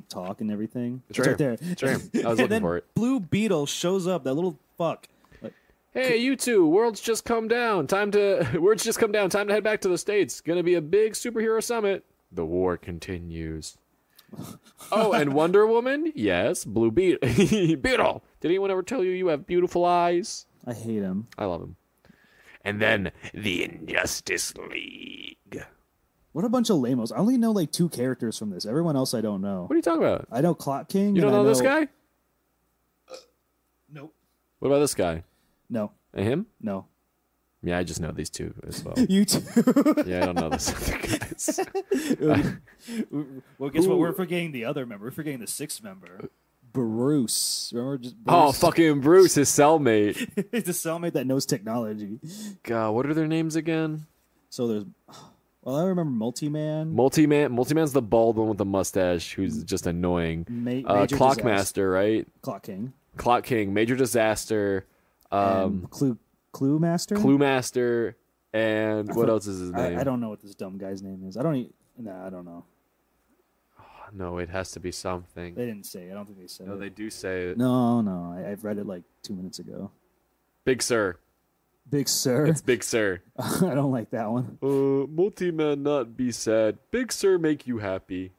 Speaker 3: talk and everything.
Speaker 2: It's right there. It's right there. I was looking for it.
Speaker 3: Blue Beetle shows up. That little fuck. Like,
Speaker 2: hey, you two! World's just come down. Time to head back to the States. Gonna be a big superhero summit. The war continues. Oh, and Wonder Woman? Yes, Blue Beetle. Beetle! Did anyone ever tell you have beautiful eyes?
Speaker 3: I hate him.
Speaker 2: I love him. And then the Injustice League.
Speaker 3: What a bunch of lamos. I only know like 2 characters from this. Everyone else I don't know.
Speaker 2: What are you talking about?
Speaker 3: I know Clock King.
Speaker 2: You don't know this guy?
Speaker 3: Nope.
Speaker 2: What about this guy?
Speaker 3: No.
Speaker 2: And him?
Speaker 3: No.
Speaker 2: Yeah, I just know these 2 as well.
Speaker 3: You too.
Speaker 2: Yeah, I don't know those other guys.
Speaker 3: Well, guess what? We're forgetting the other member. We're forgetting the 6th member. Bruce. Remember Bruce?
Speaker 2: Oh, fucking Bruce, his cellmate.
Speaker 3: It's a cellmate that knows technology.
Speaker 2: God, what are their names again?
Speaker 3: So there's... Well, I remember Multi-Man.
Speaker 2: Multi-Man's the bald one with the mustache who's just annoying. Clockmaster, right?
Speaker 3: Clock King.
Speaker 2: Clock King, Major Disaster.
Speaker 3: Clue Master?
Speaker 2: Clue Master, and what else is his name?
Speaker 3: I don't know what this dumb guy's name is. I don't know.
Speaker 2: Oh, no, it has to be something.
Speaker 3: They didn't say it. I don't think they said it.
Speaker 2: No, they do say it.
Speaker 3: No. I've read it like 2 minutes ago.
Speaker 2: Big Sir.
Speaker 3: Big Sir?
Speaker 2: It's Big Sir.
Speaker 3: I don't like that one.
Speaker 2: Multi-Man not be sad. Big Sir make you happy.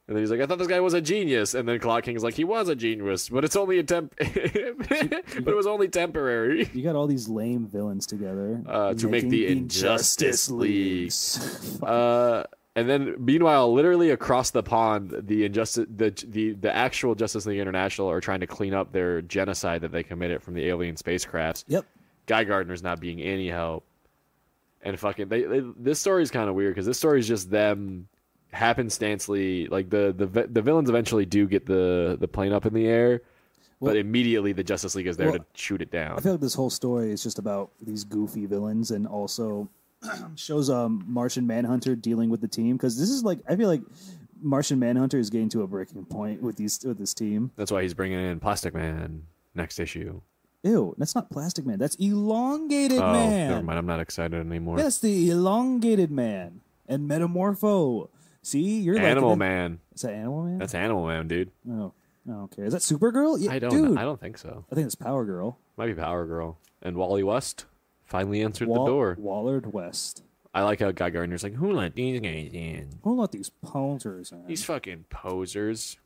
Speaker 2: And then he's like, I thought this guy was a genius. And then Clock King's like, he was a genius, but it's only but it was only temporary.
Speaker 3: You got all these lame villains together
Speaker 2: to make the Injustice League. And then, meanwhile, literally across the pond, the actual Justice League International are trying to clean up their genocide that they committed from the alien spacecrafts.
Speaker 3: Yep.
Speaker 2: Guy Gardner's not being any help. And fucking, this story is kind of weird because this story is just them happenstancely, like the villains eventually do get the plane up in the air, but immediately the Justice League is there to shoot it down.
Speaker 3: I feel like this whole story is just about these goofy villains and also shows Martian Manhunter dealing with the team, because this is like, I feel like Martian Manhunter is getting to a breaking point with this team.
Speaker 2: That's why he's bringing in Plastic Man next issue.
Speaker 3: Ew, that's not Plastic Man. That's Elongated Man.
Speaker 2: Never mind. I'm not excited anymore.
Speaker 3: That's the Elongated Man and Metamorpho. See, you're
Speaker 2: Animal Man.
Speaker 3: Is that Animal Man?
Speaker 2: That's Animal Man, dude.
Speaker 3: Oh, okay. Is that Supergirl? Yeah,
Speaker 2: I don't think so.
Speaker 3: I think it's Power Girl.
Speaker 2: Might be Power Girl. And Wally West finally answered the door.
Speaker 3: Wallard West.
Speaker 2: I like how Guy Gardner's like, who let these guys in?
Speaker 3: Who let these posers in?
Speaker 2: These fucking posers.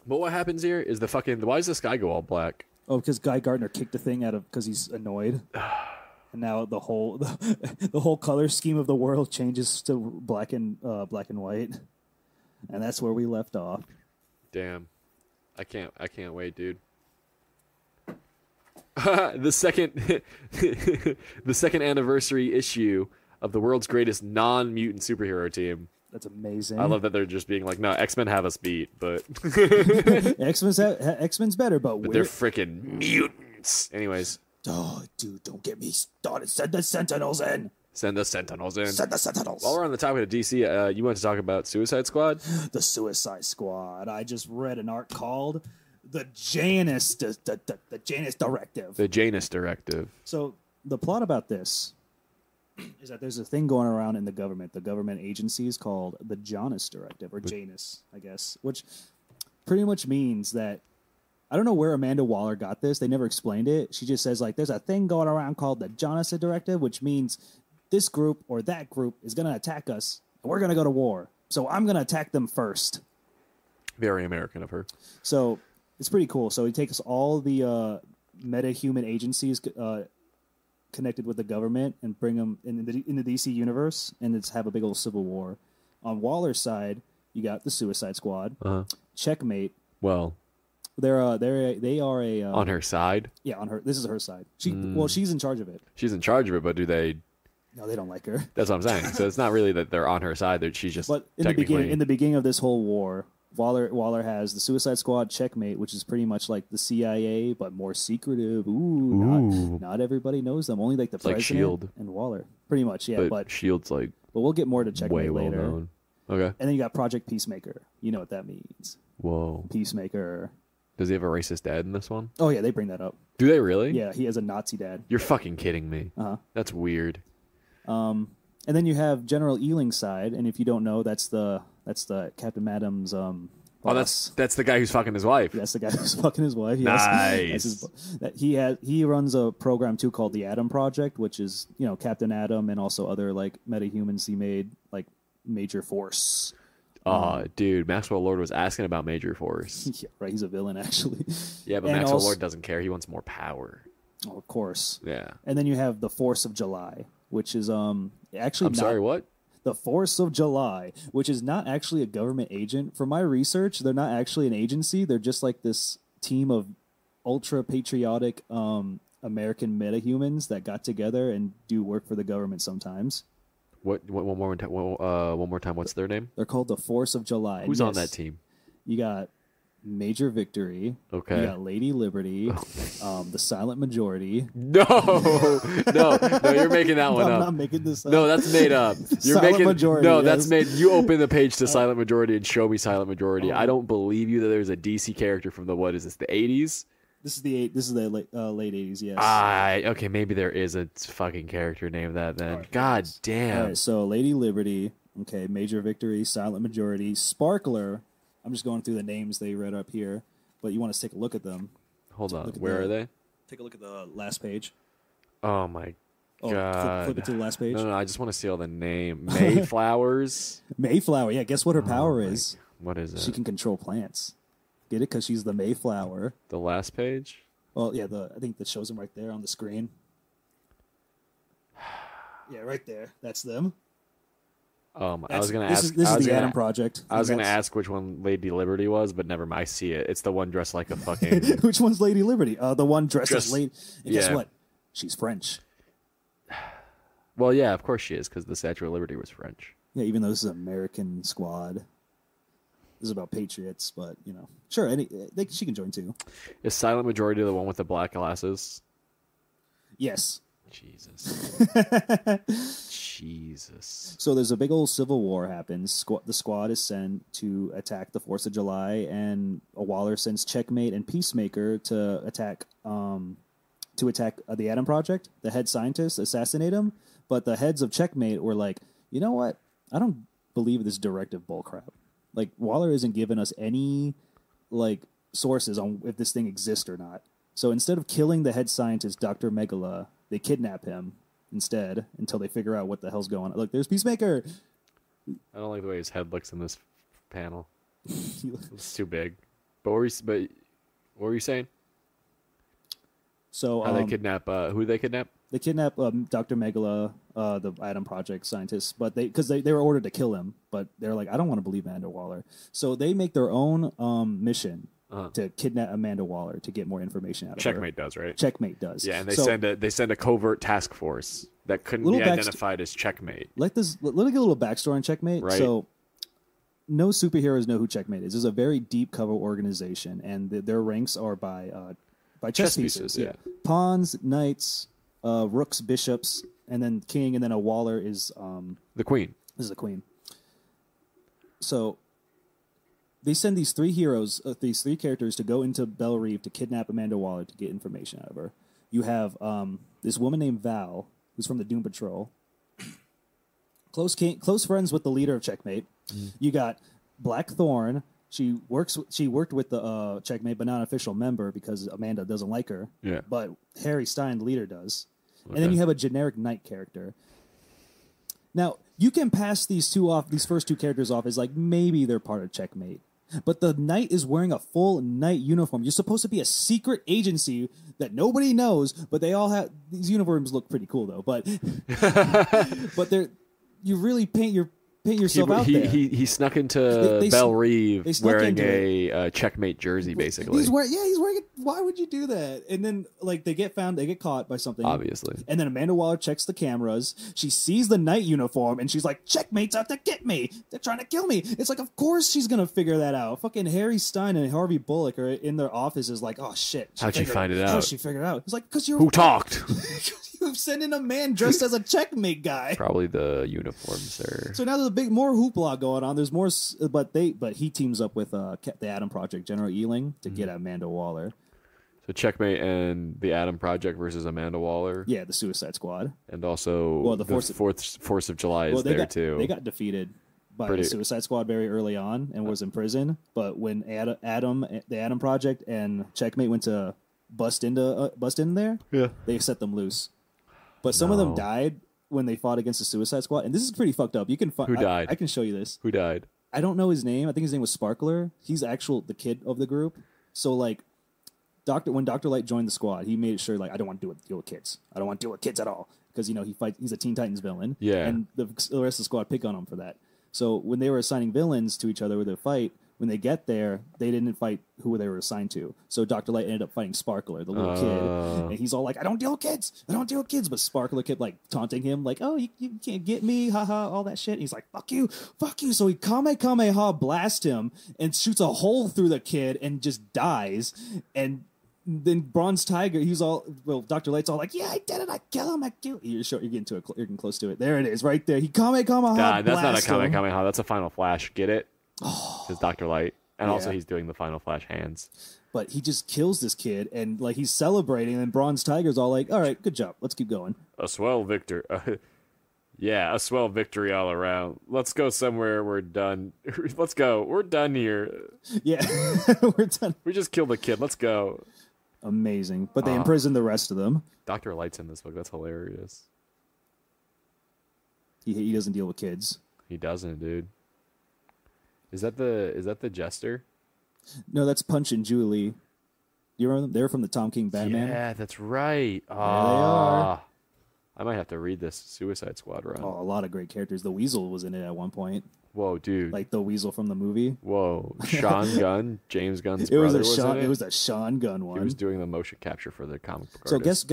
Speaker 2: But what happens here is why does the sky go all black?
Speaker 3: Oh, because Guy Gardner kicked the thing out of because he's annoyed. And now the whole color scheme of the world changes to black and white, and that's where we left off.
Speaker 2: Damn, I can't wait, dude. the second anniversary issue of the world's greatest non-mutant superhero team.
Speaker 3: That's amazing.
Speaker 2: I love that they're just being like, no, X-Men have us beat, but
Speaker 3: X-Men's better, but
Speaker 2: they're freaking mutants. Anyways.
Speaker 3: Oh, dude, don't get me started. Send the Sentinels in.
Speaker 2: Send the Sentinels in.
Speaker 3: Send the Sentinels.
Speaker 2: While we're on the topic of DC, you want to talk about Suicide Squad?
Speaker 3: The Suicide Squad. I just read an arc called The Janus Directive.
Speaker 2: The Janus Directive.
Speaker 3: So the plot about this is that there's a thing going around in the government agencies called the Janus Directive, or Janus, I guess, which pretty much means that I don't know where Amanda Waller got this. They never explained it. She just says, like, there's a thing going around called the Janus Directive, which means this group or that group is going to attack us, and we're going to go to war. So I'm going to attack them first.
Speaker 2: Very American of her.
Speaker 3: So it's pretty cool. So he takes all the meta-human agencies connected with the government and bring them in the DC universe, and it's have a big old civil war. On Waller's side, you got the Suicide Squad, Checkmate.
Speaker 2: Well...
Speaker 3: They are a
Speaker 2: on her side.
Speaker 3: Yeah, on her. This is her side. She's in charge of it.
Speaker 2: She's in charge of it, but do they?
Speaker 3: No, they don't like her.
Speaker 2: That's what I'm saying. So it's not really that they're on her side. That she's just.
Speaker 3: But in the beginning of this whole war, Waller has the Suicide Squad, Checkmate, which is pretty much like the CIA but more secretive. Not everybody knows them. Only like the president
Speaker 2: Shield
Speaker 3: and Waller, pretty much. Yeah, but
Speaker 2: Shield's like.
Speaker 3: But we'll get more to Checkmate
Speaker 2: way
Speaker 3: later.
Speaker 2: Well known. Okay.
Speaker 3: And then you got Project Peacemaker. You know what that means.
Speaker 2: Whoa.
Speaker 3: Peacemaker.
Speaker 2: Does he have a racist dad in this one?
Speaker 3: Oh yeah, they bring that up.
Speaker 2: Do they really?
Speaker 3: Yeah, he has a Nazi dad.
Speaker 2: You're fucking kidding me. That's weird.
Speaker 3: And then you have General Eling's side, and if you don't know, that's the Captain Adams.
Speaker 2: Boss. That's the guy who's fucking his wife.
Speaker 3: That's the guy who's fucking his wife. Yes.
Speaker 2: Nice.
Speaker 3: He runs a program too called the Atom Project, which is Captain Atom and also other like metahumans he made, like Major Force.
Speaker 2: Dude, Maxwell Lord was asking about Major Force.
Speaker 3: Yeah, right. He's a villain, actually.
Speaker 2: Yeah, but Maxwell Lord doesn't care. He wants more power.
Speaker 3: Oh, of course.
Speaker 2: Yeah.
Speaker 3: And then you have the Force of July, which is actually.
Speaker 2: I'm sorry, what?
Speaker 3: The Force of July, which is not actually a government agent. For my research, they're not actually an agency. They're just like this team of ultra patriotic American metahumans that got together and do work for the government sometimes.
Speaker 2: What one more time? What's their name?
Speaker 3: They're called the Force of July.
Speaker 2: Who's on that team?
Speaker 3: You got Major Victory.
Speaker 2: Okay.
Speaker 3: You got Lady Liberty. The Silent Majority.
Speaker 2: No, you're making that one up.
Speaker 3: I'm not making this up.
Speaker 2: No, that's made up. You're
Speaker 3: Silent
Speaker 2: making
Speaker 3: Majority.
Speaker 2: No, that's made. You open the page to Silent Majority and show me Silent Majority. I don't believe you that there's a DC character from the what is this? The 80s?
Speaker 3: This is the late 80s. Yes.
Speaker 2: Okay, maybe there is a fucking character named that then. Right, God damn.
Speaker 3: All right, so Lady Liberty. Okay, Major Victory, Silent Majority, Sparkler. I'm just going through the names they read up here, but you want to take a look at them.
Speaker 2: Hold on, where are they?
Speaker 3: Take a look at the last page.
Speaker 2: Oh my god!
Speaker 3: Flip it to the last page.
Speaker 2: No, I just want to see all the name. Mayflowers.
Speaker 3: Mayflower. Yeah, guess what her power is?
Speaker 2: What is it?
Speaker 3: She can control plants. Get it? Because she's the Mayflower.
Speaker 2: The last page.
Speaker 3: Well, yeah. I think that shows them right there on the screen. Yeah, right there. That's them.
Speaker 2: I was gonna ask.
Speaker 3: This is the Atom Project.
Speaker 2: I was gonna ask which one Lady Liberty was, but never mind. I see it. It's the one dressed like a fucking.
Speaker 3: Which one's Lady Liberty? The one dressed as Lady. And guess what? She's French.
Speaker 2: Well, yeah, of course she is, because the Statue of Liberty was French.
Speaker 3: Yeah, even though this is an American squad. This is about patriots, but sure, she can join too.
Speaker 2: Is Silent Majority the one with the black glasses?
Speaker 3: Yes.
Speaker 2: Jesus.
Speaker 3: So there's a big old civil war happens. The squad is sent to attack the 4th of July, and Waller sends Checkmate and Peacemaker to attack the Atom Project. The head scientists assassinate him, but the heads of Checkmate were like, you know what? I don't believe this directive bullcrap. Like, Waller isn't giving us any sources on if this thing exists or not. So instead of killing the head scientist, Dr. Megala, they kidnap him instead until they figure out what the hell's going on. Look, there's Peacemaker.
Speaker 2: I don't like the way his head looks in this panel. It's too big. But what were you saying?
Speaker 3: So
Speaker 2: how they kidnap? Who did they kidnap?
Speaker 3: They kidnap Dr. Megala, the Atom Project scientists, but because they were ordered to kill him, but they're like, I don't want to believe Amanda Waller. So they make their own mission to kidnap Amanda Waller to get more information out of her.
Speaker 2: Checkmate does, right?
Speaker 3: Checkmate does.
Speaker 2: Yeah, and they send a covert task force that couldn't be identified as Checkmate.
Speaker 3: Let me get a little backstory on Checkmate.
Speaker 2: Right.
Speaker 3: So no superheroes know who Checkmate is. This is a very deep cover organization, and their ranks are by chess pieces. Yeah. Pawns, knights, rooks, bishops, and then king, and then a Waller is
Speaker 2: the queen.
Speaker 3: This is the queen. So they send these three characters to go into Belle Reve to kidnap Amanda Waller to get information out of her. You have this woman named Val, who's from the Doom Patrol. Close friends with the leader of Checkmate. You got Blackthorn. She worked with the Checkmate, but not an official member because Amanda doesn't like her.
Speaker 2: Yeah.
Speaker 3: But Harry Stein, the leader, does.
Speaker 2: Okay.
Speaker 3: And then you have a generic knight character. Now, you can pass these first two characters off as like maybe they're part of Checkmate. But the knight is wearing a full knight uniform. You're supposed to be a secret agency that nobody knows, but they all have these uniforms look pretty cool though. But but you really paint your paint yourself out there.
Speaker 2: He snuck into Belle Reve wearing a checkmate jersey, basically.
Speaker 3: He's wearing it. Why would you do that? And then, like, they get caught by something.
Speaker 2: Obviously.
Speaker 3: And then Amanda Waller checks the cameras. She sees the knight uniform, and she's like, checkmate's out to get me. They're trying to kill me. It's like, of course she's going to figure that out. Fucking Harry Stein and Harvey Bullock are in their offices like, oh, shit.
Speaker 2: How'd she find it out?
Speaker 3: How'd she figure it out? It's like, because you're...
Speaker 2: Who talked?
Speaker 3: You've sent in a man dressed as a checkmate guy.
Speaker 2: Probably the uniform, sir.
Speaker 3: So now there's more hoopla going on. There's more, but he teams up with the Adam Project, General Ealing, to get Amanda Waller.
Speaker 2: So Checkmate and the Adam Project versus Amanda Waller.
Speaker 3: Yeah, the Suicide Squad.
Speaker 2: And also the Force of July is there too.
Speaker 3: They got defeated by the Suicide Squad very early on and was in prison. But when the Adam Project and Checkmate went to bust in there, they set them loose. But some of them died when they fought against the Suicide Squad, and this is pretty fucked up. You can
Speaker 2: Who died?
Speaker 3: I can show you this.
Speaker 2: Who died?
Speaker 3: I don't know his name. I think his name was Sparkler. He's the kid of the group. So like, when Dr. Light joined the squad, he made it sure, like, I don't want to deal with kids. I don't want to deal with kids at all, because he's a Teen Titans villain.
Speaker 2: Yeah,
Speaker 3: and the rest of the squad pick on him for that. So when they were assigning villains to each other with their fight, when they get there, they didn't fight who they were assigned to. So Dr. Light ended up fighting Sparkler, the little kid. And he's all like, I don't deal with kids. I don't deal with kids. But Sparkler kept, like, taunting him, like, oh, you can't get me, haha, all that shit. And he's like, fuck you. So he Kamehameha blasts him and shoots a hole through the kid and just dies. And then Bronze Tiger, Dr. Light's all like, yeah, I did it. I kill him. You're getting close to it. There it is, right there. He Kamehameha.
Speaker 2: That's not a Kamehameha. That's a Final Flash. Get it? Because Dr. Light. And also he's doing the Final Flash hands.
Speaker 3: But he just kills this kid, and like he's celebrating, and Bronze Tiger's all like, all right, good job. Let's keep going.
Speaker 2: A swell victory. A swell victory all around. Let's go somewhere we're done. Let's go. We're done here.
Speaker 3: Yeah, we're done.
Speaker 2: We just killed the kid. Let's go.
Speaker 3: Amazing. But they imprison the rest of them.
Speaker 2: Dr. Light's in this book. That's hilarious.
Speaker 3: He doesn't deal with kids.
Speaker 2: He doesn't, dude. Is that the Jester?
Speaker 3: No, that's Punch and Julie. You remember them? They were from the Tom King Batman.
Speaker 2: Yeah, that's right.
Speaker 3: There they are.
Speaker 2: I might have to read this Suicide Squad run.
Speaker 3: Oh, a lot of great characters. The Weasel was in it at one point.
Speaker 2: Whoa, dude!
Speaker 3: Like the Weasel from the movie.
Speaker 2: Whoa, Sean Gunn, James Gunn's brother was in it.
Speaker 3: It was a Sean Gunn one.
Speaker 2: He was doing the motion capture for the comic book.
Speaker 3: So guess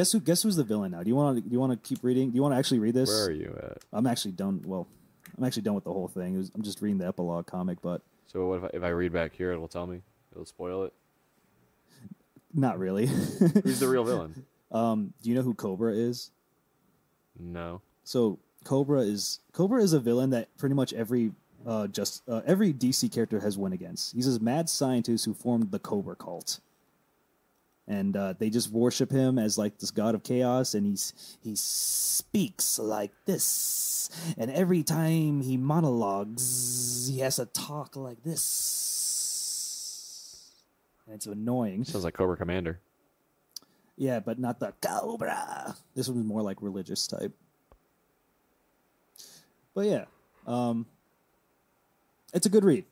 Speaker 3: who's the villain now? Do you want to keep reading? Do you want to actually read this?
Speaker 2: Where are you at?
Speaker 3: I'm actually done. Well, I'm actually done with the whole thing. I'm just reading the epilogue comic, but.
Speaker 2: So what if I read back here? It'll tell me. It'll spoil it.
Speaker 3: Not really.
Speaker 2: Who's the real villain?
Speaker 3: Do you know who Cobra is?
Speaker 2: No.
Speaker 3: So Cobra is a villain that pretty much every DC character has won against. He's this mad scientist who formed the Cobra cult, and they just worship him as like this god of chaos. And he speaks like this, and every time he monologues, he has to talk like this. And it's annoying.
Speaker 2: Sounds like Cobra Commander.
Speaker 3: Yeah, but not the Cobra. This one was more like religious type. But yeah, it's a good read.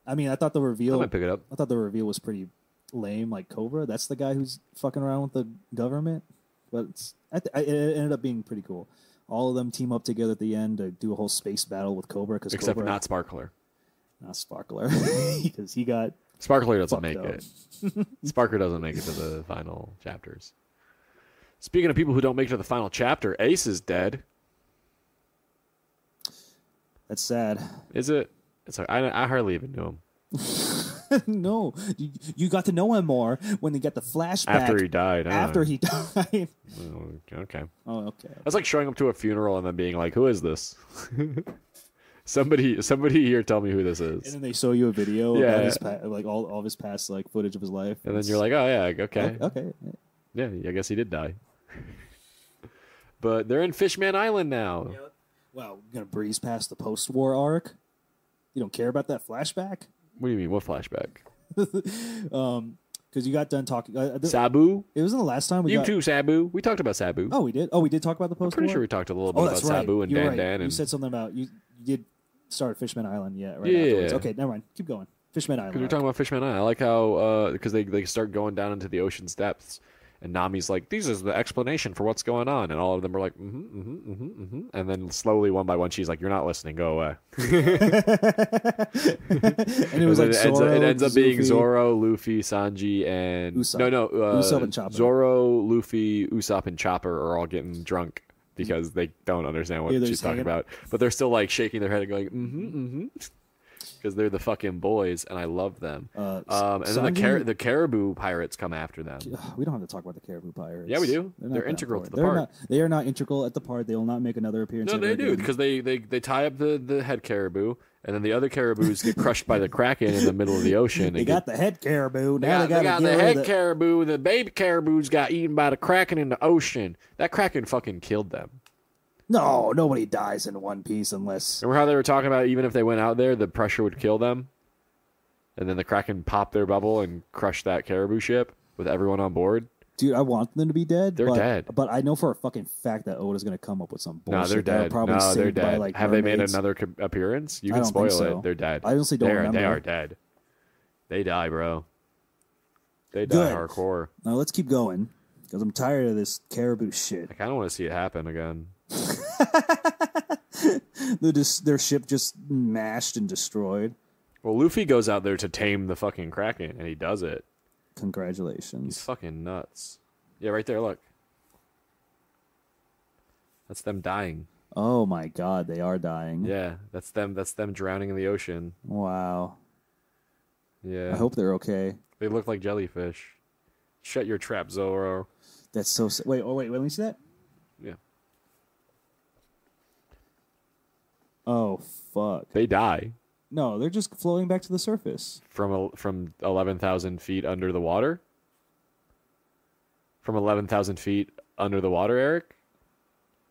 Speaker 3: I mean, I thought the reveal.
Speaker 2: I might pick it up.
Speaker 3: I thought the reveal was pretty lame. Like Cobra, that's the guy who's fucking around with the government. But it ended up being pretty cool. All of them team up together at the end to do a whole space battle with Cobra.
Speaker 2: Except for not Sparkler.
Speaker 3: Not Sparkler, because he got.
Speaker 2: Sparkler doesn't make it. Sparkler doesn't make it to the final chapters. Speaking of people who don't make it to the final chapter, Ace is dead.
Speaker 3: That's sad.
Speaker 2: Is it? It's like I hardly even knew him.
Speaker 3: No, you got to know him more when they get the flashback
Speaker 2: after he died.
Speaker 3: After he died.
Speaker 2: Okay.
Speaker 3: Oh, okay.
Speaker 2: That's like showing up to a funeral and then being like, "Who is this?" Somebody here, tell me who this is.
Speaker 3: And then they show you a video about his like all of his past like footage of his life.
Speaker 2: And then you're like, "Oh yeah, okay,
Speaker 3: okay,
Speaker 2: yeah, I guess he did die." But they're in Fishman Island now.
Speaker 3: Yeah. Well, we're gonna breeze past the post-war arc. You don't care about that flashback?
Speaker 2: What do you mean? What flashback?
Speaker 3: Because you got done talking.
Speaker 2: Sabu?
Speaker 3: It wasn't the last time
Speaker 2: we too, Sabu. We talked about Sabu.
Speaker 3: Oh, we did? Oh, we did talk about the post-war?
Speaker 2: I'm pretty sure we talked a little bit about Sabu and Dan Dan.
Speaker 3: You said something about... You did start at Fishman Island, right?
Speaker 2: Yeah.
Speaker 3: Afterwards. Okay, never mind. Keep going. Fishman Island.
Speaker 2: Because we're talking about Fishman Island. I like how... Because they start going down into the ocean's depths. And Nami's like, "This is the explanation for what's going on," and all of them are like, and then slowly, one by one, she's like, "You're not listening. Go away."
Speaker 3: And it was like
Speaker 2: it ends up being Zoro, Luffy, Sanji, and
Speaker 3: Usopp. Usopp and Chopper.
Speaker 2: Zoro, Luffy, Usopp, and Chopper are all getting drunk because they don't understand what she's talking about, but they're still like shaking their head and going, because they're the fucking boys, and I love them. And then the Caribou pirates come after them.
Speaker 3: We don't have to talk about the Caribou pirates.
Speaker 2: Yeah, we do. They're integral to the part.
Speaker 3: They are not integral at the part. They will not make another appearance.
Speaker 2: No, they do, because they tie up the head caribou, and then the other caribous get crushed by the Kraken in the middle of the ocean.
Speaker 3: They got the head caribou. Now
Speaker 2: they got the head caribou. The baby caribous got eaten by the Kraken in the ocean. That Kraken fucking killed them.
Speaker 3: No, nobody dies in One Piece unless...
Speaker 2: Remember how they were talking about even if they went out there, the pressure would kill them? And then the Kraken popped their bubble and crushed that caribou ship with everyone on board?
Speaker 3: Dude, I want them to be dead.
Speaker 2: They're dead.
Speaker 3: But I know for a fucking fact that Oda's going to come up with some bullshit.
Speaker 2: No, they're dead. They're dead.
Speaker 3: By,
Speaker 2: have
Speaker 3: mermaids.
Speaker 2: They made another appearance? You can spoil it. They're dead.
Speaker 3: I honestly don't remember.
Speaker 2: They are dead. They die, bro. They die hardcore.
Speaker 3: Now let's keep going, because I'm tired of this caribou shit.
Speaker 2: I kind of want to see it happen again.
Speaker 3: Their ship just mashed and destroyed.
Speaker 2: Well, Luffy goes out there to tame the fucking Kraken, and he does it.
Speaker 3: Congratulations.
Speaker 2: He's fucking nuts. Yeah, right there, look. That's them dying.
Speaker 3: Oh my god, they are dying.
Speaker 2: Yeah, that's them drowning in the ocean.
Speaker 3: Wow.
Speaker 2: Yeah.
Speaker 3: I hope they're okay.
Speaker 2: They look like jellyfish. Shut your trap, Zoro.
Speaker 3: That's so... Wait, let me see that?
Speaker 2: Yeah.
Speaker 3: Oh, fuck.
Speaker 2: They die.
Speaker 3: No, they're just floating back to the surface.
Speaker 2: From 11,000 feet under the water? From 11,000 feet under the water, Eric?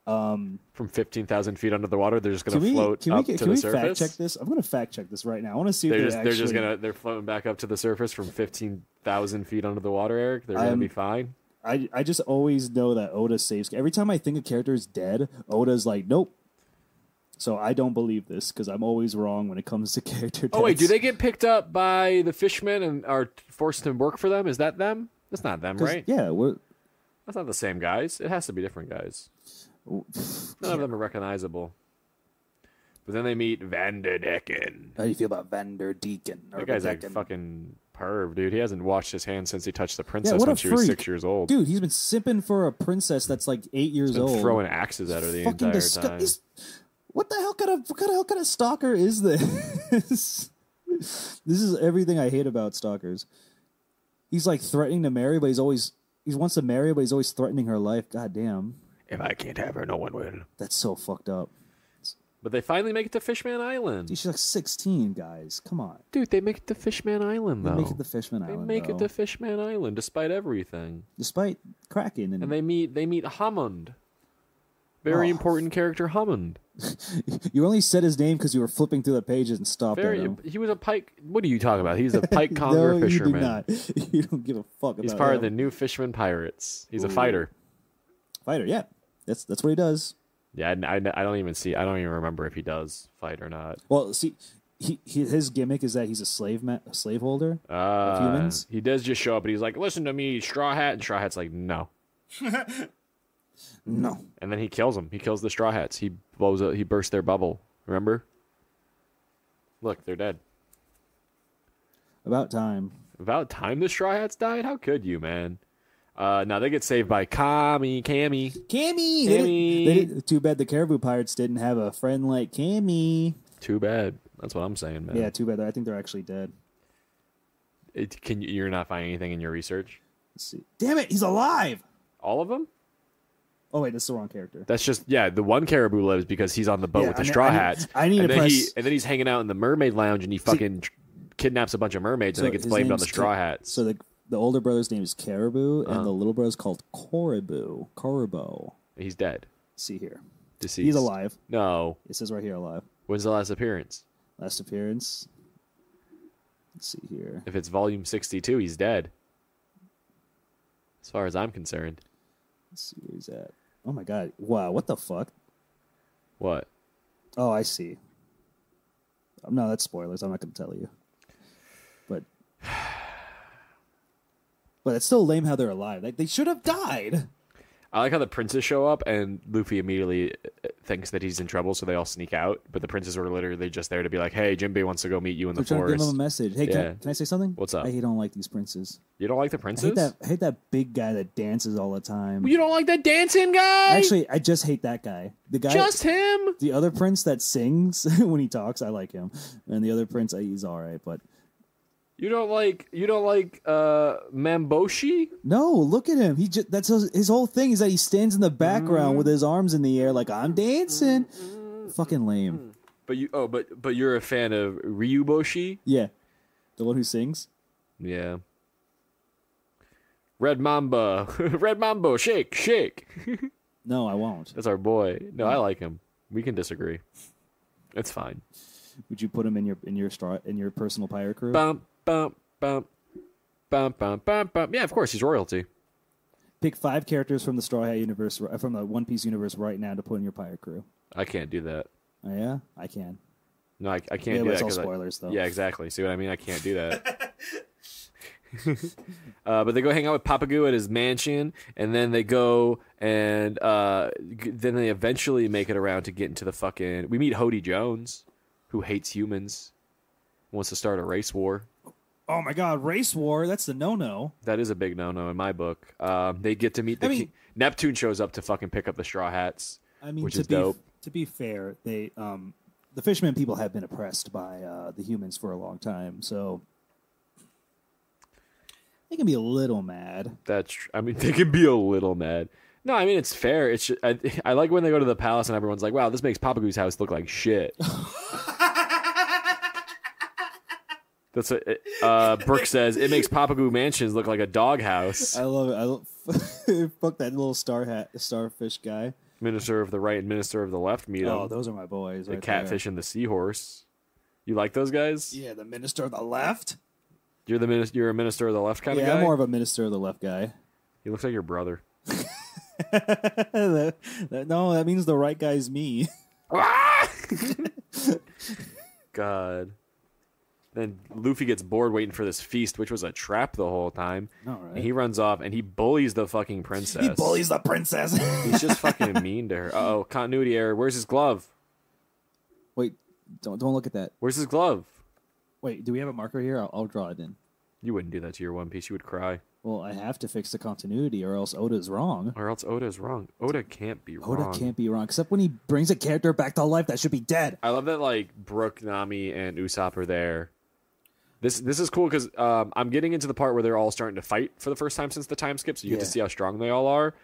Speaker 2: From 15,000 feet under the water, they're just going to float up to the surface? Can we
Speaker 3: fact check this? I'm going to fact check this right now. I want to see if
Speaker 2: they're floating back up to the surface from 15,000 feet under the water, Eric? They're going to be fine?
Speaker 3: I just always know that Oda saves... Every time I think a character is dead, Oda's like, nope. So I don't believe this, because I'm always wrong when it comes to character deaths.
Speaker 2: Oh, wait, do they get picked up by the fishmen and are forced to work for them? Is that them? That's not them, right?
Speaker 3: Yeah.
Speaker 2: That's not the same guys. It has to be different guys. None of them are recognizable. But then they meet Vanderdecken.
Speaker 3: How do you feel about Vanderdecken?
Speaker 2: That guy's a fucking perv, dude. He hasn't washed his hands since he touched the princess when she was 6 years old.
Speaker 3: Dude, he's been simping for a princess that's like 8 years old.
Speaker 2: Throwing axes at her the entire time.
Speaker 3: What the hell kind of stalker is this? This is everything I hate about stalkers. He's like threatening to marry, but he wants to marry, but he's always threatening her life. God damn.
Speaker 2: If I can't have her, no one will.
Speaker 3: That's so fucked up.
Speaker 2: But they finally make it to Fishman Island.
Speaker 3: Dude, she's like 16, guys. Come on.
Speaker 2: Dude, they make it to Fishman Island, though.
Speaker 3: They make it to Fishman Island,
Speaker 2: They make it to Fishman Island, despite everything.
Speaker 3: Despite Kraken.
Speaker 2: And they meet Hammond. Very important character, Hammond.
Speaker 3: You only said his name because you were flipping through the pages and stopped at him.
Speaker 2: He was a pike... What are you talking about? He's a pike conger fisherman.
Speaker 3: No, you do not. You don't give a fuck about
Speaker 2: He's part of the new Fisherman Pirates. He's a fighter.
Speaker 3: Fighter, yeah. That's what he does.
Speaker 2: Yeah, I don't even remember if he does fight or not.
Speaker 3: Well, see, his gimmick is that he's a slaveholder of humans.
Speaker 2: He does just show up, and he's like, "Listen to me, Straw Hat," and Straw Hat's like, "No."
Speaker 3: No.
Speaker 2: And then he kills him. He kills the Straw Hats. He bursts their bubble. Remember? Look, they're dead.
Speaker 3: About time.
Speaker 2: About time the Straw Hats died? How could you, man? Now they get saved by Cammy.
Speaker 3: Too bad the Caribou Pirates didn't have a friend like Cammy.
Speaker 2: Too bad. That's what I'm saying, man.
Speaker 3: Yeah, too bad. I think they're actually dead.
Speaker 2: You're not finding anything in your research?
Speaker 3: Let's see. Damn it, he's alive!
Speaker 2: All of them?
Speaker 3: Oh, wait, that's the wrong character.
Speaker 2: That's just, the one caribou lives because he's on the boat with the Straw Hats.
Speaker 3: And
Speaker 2: then he's hanging out in the mermaid lounge and he fucking kidnaps a bunch of mermaids and then gets blamed on the Straw Hats.
Speaker 3: So the older brother's name is Caribou and the little brother's called Koribo.
Speaker 2: He's dead.
Speaker 3: See here.
Speaker 2: Deceased.
Speaker 3: He's alive.
Speaker 2: No.
Speaker 3: It says right here alive.
Speaker 2: When's the last appearance?
Speaker 3: Last appearance. Let's see here.
Speaker 2: If it's volume 62, he's dead. As far as I'm concerned.
Speaker 3: Let's see where he's at. Oh my god. Wow, what the fuck?
Speaker 2: What?
Speaker 3: Oh, I see. No, that's spoilers. I'm not going to tell you. But But it's still lame how they're alive. Like, they should have died.
Speaker 2: I like how the princes show up and Luffy immediately thinks that he's in trouble, so they all sneak out. But the princes were literally just there to be like, "Hey, Jinbei wants to go meet you in the forest."
Speaker 3: Trying to give him a message. Hey, can I say something?
Speaker 2: What's up?
Speaker 3: I don't like these princes.
Speaker 2: You don't like the princes?
Speaker 3: I hate that big guy that dances all the time.
Speaker 2: You don't like that dancing guy?
Speaker 3: Actually, I just hate that guy. The guy,
Speaker 2: just him.
Speaker 3: The other prince that sings when he talks, I like him, and the other prince, he's all right, but.
Speaker 2: You don't like Mamboshi?
Speaker 3: No, look at him. That's his whole thing is that he stands in the background with his arms in the air like I'm dancing. Fucking lame.
Speaker 2: But you're a fan of Ryuboshi?
Speaker 3: Yeah. The one who sings?
Speaker 2: Yeah. Red Mamba. Red Mambo, shake, shake.
Speaker 3: No, I won't.
Speaker 2: That's our boy. No, I like him. We can disagree. It's fine.
Speaker 3: Would you put him in your personal pirate crew?
Speaker 2: Bump. Bump, bump, bump, bump, bump, bump. Yeah, of course, he's royalty.
Speaker 3: Pick 5 characters from the Straw Hat universe, from the One Piece universe right now to put in your pirate crew.
Speaker 2: I can't do that.
Speaker 3: Oh, yeah? I can.
Speaker 2: No, I can't
Speaker 3: do
Speaker 2: that.
Speaker 3: It's all spoilers, though.
Speaker 2: Yeah, exactly. See what I mean? I can't do that. But they go hang out with Papagu at his mansion, and then they go and then they eventually make it around to get into the fucking... We meet Hody Jones, who hates humans, wants to start a race war.
Speaker 3: Oh my god, race war, that's the no-no.
Speaker 2: That is a big no-no in my book. They get to meet the king. Neptune shows up to fucking pick up the Straw Hats, which is dope.
Speaker 3: To be fair, the fishermen people have been oppressed by the humans for a long time, so they can be a little mad.
Speaker 2: They can be a little mad. No, I mean, it's fair. It's just, I like when they go to the palace and everyone's like, wow, this makes Papagu's house look like shit. That's what Brooke says. It makes Papagu Mansions look like a doghouse.
Speaker 3: I love it. Fuck that little starfish guy.
Speaker 2: Minister of the right and Minister of the left meet
Speaker 3: Oh, those are my boys.
Speaker 2: The catfish and the seahorse. You like those guys?
Speaker 3: Yeah, the Minister of the left.
Speaker 2: You're a Minister of the left kind of guy?
Speaker 3: Yeah, I'm more of a Minister of the left guy.
Speaker 2: He looks like your brother.
Speaker 3: No, that means the right guy's me.
Speaker 2: God. Then Luffy gets bored waiting for this feast, which was a trap the whole time.
Speaker 3: All right.
Speaker 2: And he runs off and he bullies the fucking princess.
Speaker 3: He bullies the princess.
Speaker 2: He's just fucking mean to her. Uh-oh, continuity error. Where's his glove?
Speaker 3: Wait, don't look at that.
Speaker 2: Where's his glove?
Speaker 3: Wait, do we have a marker here? I'll draw it in.
Speaker 2: You wouldn't do that to your One Piece. You would cry.
Speaker 3: Well, I have to fix the continuity or else Oda's wrong.
Speaker 2: Oda can't be wrong.
Speaker 3: Oda can't be wrong, except when he brings a character back to life that should be dead.
Speaker 2: I love that, like, Brook, Nami, and Usopp are there. This is cool because I'm getting into the part where they're all starting to fight for the first time since the time skip, so you get to see how strong they all are.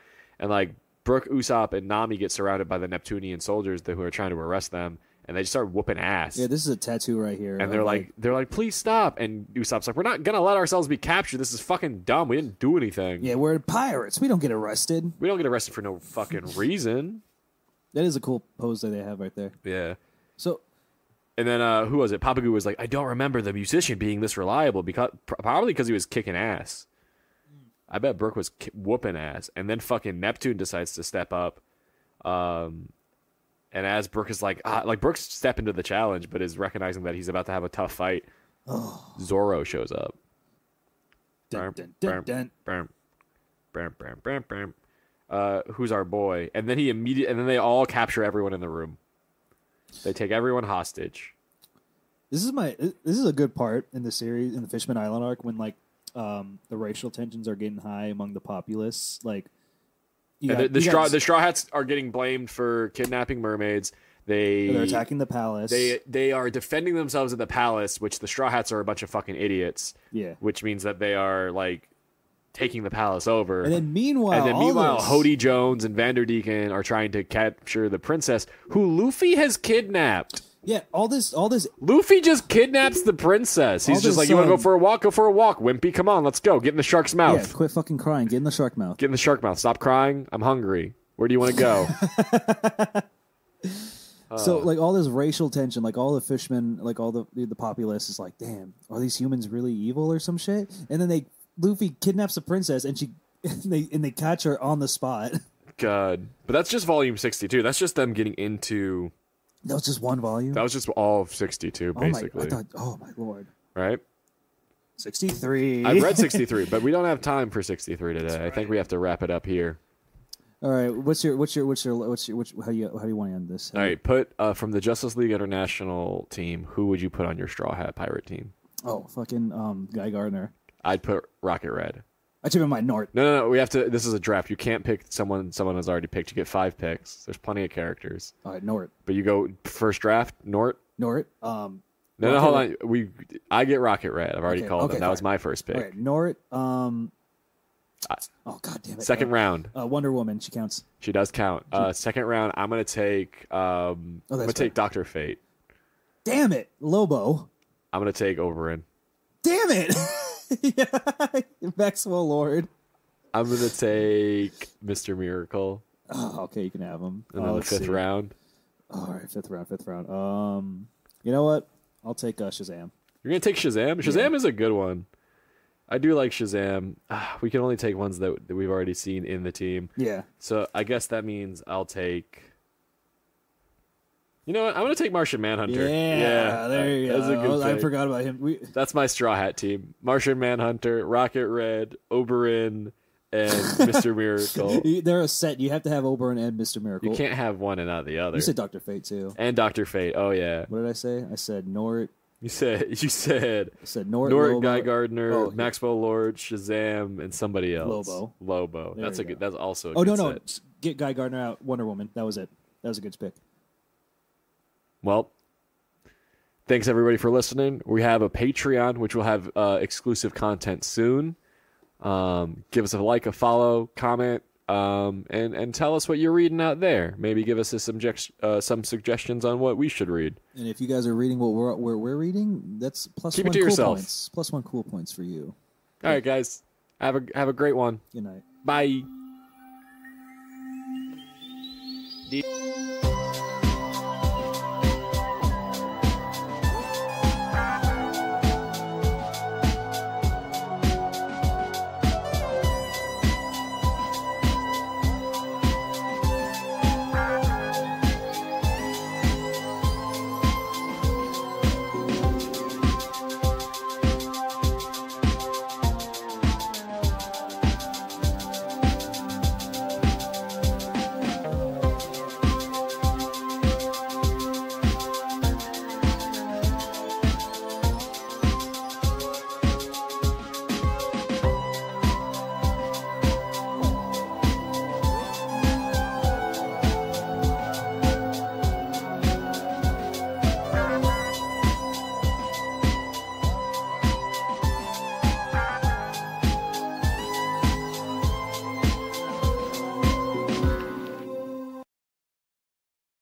Speaker 2: And, like, Brook, Usopp, and Nami get surrounded by the Neptunian soldiers who are trying to arrest them, and they just start whooping ass.
Speaker 3: Yeah, this is a tattoo right here.
Speaker 2: And they're like, please stop. And Usopp's like, we're not gonna let ourselves be captured. This is fucking dumb. We didn't do anything.
Speaker 3: Yeah, we're pirates. We don't get arrested.
Speaker 2: We don't get arrested for no fucking reason.
Speaker 3: That is a cool pose that they have right there.
Speaker 2: Yeah.
Speaker 3: So.
Speaker 2: And then who was it? Papagu was like, I don't remember the musician being this reliable probably because he was kicking ass. I bet Brook was whooping ass. And then fucking Neptune decides to step up. And as Brook is like Brook's stepping to the challenge, but is recognizing that he's about to have a tough fight. Zoro shows up.
Speaker 3: Dun, dun, dun, dun.
Speaker 2: Who's our boy? And then and then they all capture everyone in the room. They take everyone hostage.
Speaker 3: This is a good part in the series, in the Fishman Island arc, when like the racial tensions are getting high among the populace. Like
Speaker 2: the Straw Hats are getting blamed for kidnapping mermaids.
Speaker 3: They're attacking the palace.
Speaker 2: They are defending themselves at the palace, which the Straw Hats are a bunch of fucking idiots.
Speaker 3: Yeah.
Speaker 2: Which means that they are like taking the palace over.
Speaker 3: And then meanwhile,
Speaker 2: Hody Jones and Vanderdeeken are trying to capture the princess, who Luffy has kidnapped.
Speaker 3: Yeah, all this.
Speaker 2: Luffy just kidnaps the princess. He's just like, you want to go for a walk? Go for a walk, Wimpy. Come on, let's go. Get in the shark's mouth.
Speaker 3: Yeah, quit fucking crying. Get in the shark mouth.
Speaker 2: Get in the shark mouth. Stop crying. I'm hungry. Where do you want to go?
Speaker 3: So, like, all this racial tension, like, all the fishermen, like, all the populace is like, damn, are these humans really evil or some shit? And then Luffy kidnaps the princess, and they catch her on the spot.
Speaker 2: God. But that's just volume 62. That's just them getting into...
Speaker 3: That was just one volume?
Speaker 2: That was just all of 62, basically.
Speaker 3: Oh, my Lord.
Speaker 2: Right?
Speaker 3: 63.
Speaker 2: I've read 63, but we don't have time for 63 today. Right. I think we have to wrap it up here.
Speaker 3: All right, how do you want to end this?
Speaker 2: All right, put from the Justice League International team, who would you put on your Straw Hat Pirate team?
Speaker 3: Oh, fucking Guy Gardner.
Speaker 2: I'd put Rocket Red.
Speaker 3: I took my Nort.
Speaker 2: No. We have to. This is a draft. You can't pick someone has already picked. You get 5 picks. There's plenty of characters.
Speaker 3: All right, Nort.
Speaker 2: But you go first draft. Nort.
Speaker 3: No,
Speaker 2: hold on. I get Rocket Red. I've already called him. That was my first pick.
Speaker 3: All right, Nort. Oh, god damn it.
Speaker 2: Second round.
Speaker 3: Wonder Woman, she counts.
Speaker 2: She does count. Second round, I'm gonna take take Dr. Fate.
Speaker 3: Damn it. Lobo.
Speaker 2: I'm gonna take Oberyn.
Speaker 3: Damn it. Yeah. Maxwell Lord.
Speaker 2: I'm gonna take Mr. Miracle.
Speaker 3: Oh, okay, you can have him.
Speaker 2: And then the fifth round.
Speaker 3: All right, fifth round. You know what? I'll take Shazam.
Speaker 2: You're gonna take Shazam? Shazam is a good one. I do like Shazam. We can only take ones that we've already seen in the team.
Speaker 3: Yeah.
Speaker 2: So I guess that means I'll take... You know what? I'm going to take Martian Manhunter.
Speaker 3: Yeah, there you go.
Speaker 2: That's a good pick.
Speaker 3: I forgot about him.
Speaker 2: That's my Straw Hat team. Martian Manhunter, Rocket Red, Oberyn, and Mr. Miracle.
Speaker 3: They're a set. You have to have Oberyn and Mr. Miracle.
Speaker 2: You can't have one and not the other.
Speaker 3: You said Dr. Fate, too.
Speaker 2: And Dr. Fate. Oh, yeah.
Speaker 3: What did I say? I said Nort.
Speaker 2: You said
Speaker 3: Nort,
Speaker 2: Lobo, Guy Gardner, Maxwell Lord, Shazam, and somebody else.
Speaker 3: Lobo.
Speaker 2: That's also a
Speaker 3: good
Speaker 2: set.
Speaker 3: No. Get Guy Gardner out. Wonder Woman. That was it. That was a good pick.
Speaker 2: Well, thanks everybody for listening. We have a Patreon, which will have exclusive content soon. Give us a like, a follow, comment, and tell us what you're reading out there. Maybe give us some suggestions on what we should read.
Speaker 3: And if you guys are reading what we're reading, that's plus
Speaker 2: Keep
Speaker 3: one
Speaker 2: it to
Speaker 3: cool
Speaker 2: yourself.
Speaker 3: points. Plus 1 cool points for you.
Speaker 2: All right, guys. Have a great one.
Speaker 3: Good night.
Speaker 2: Bye.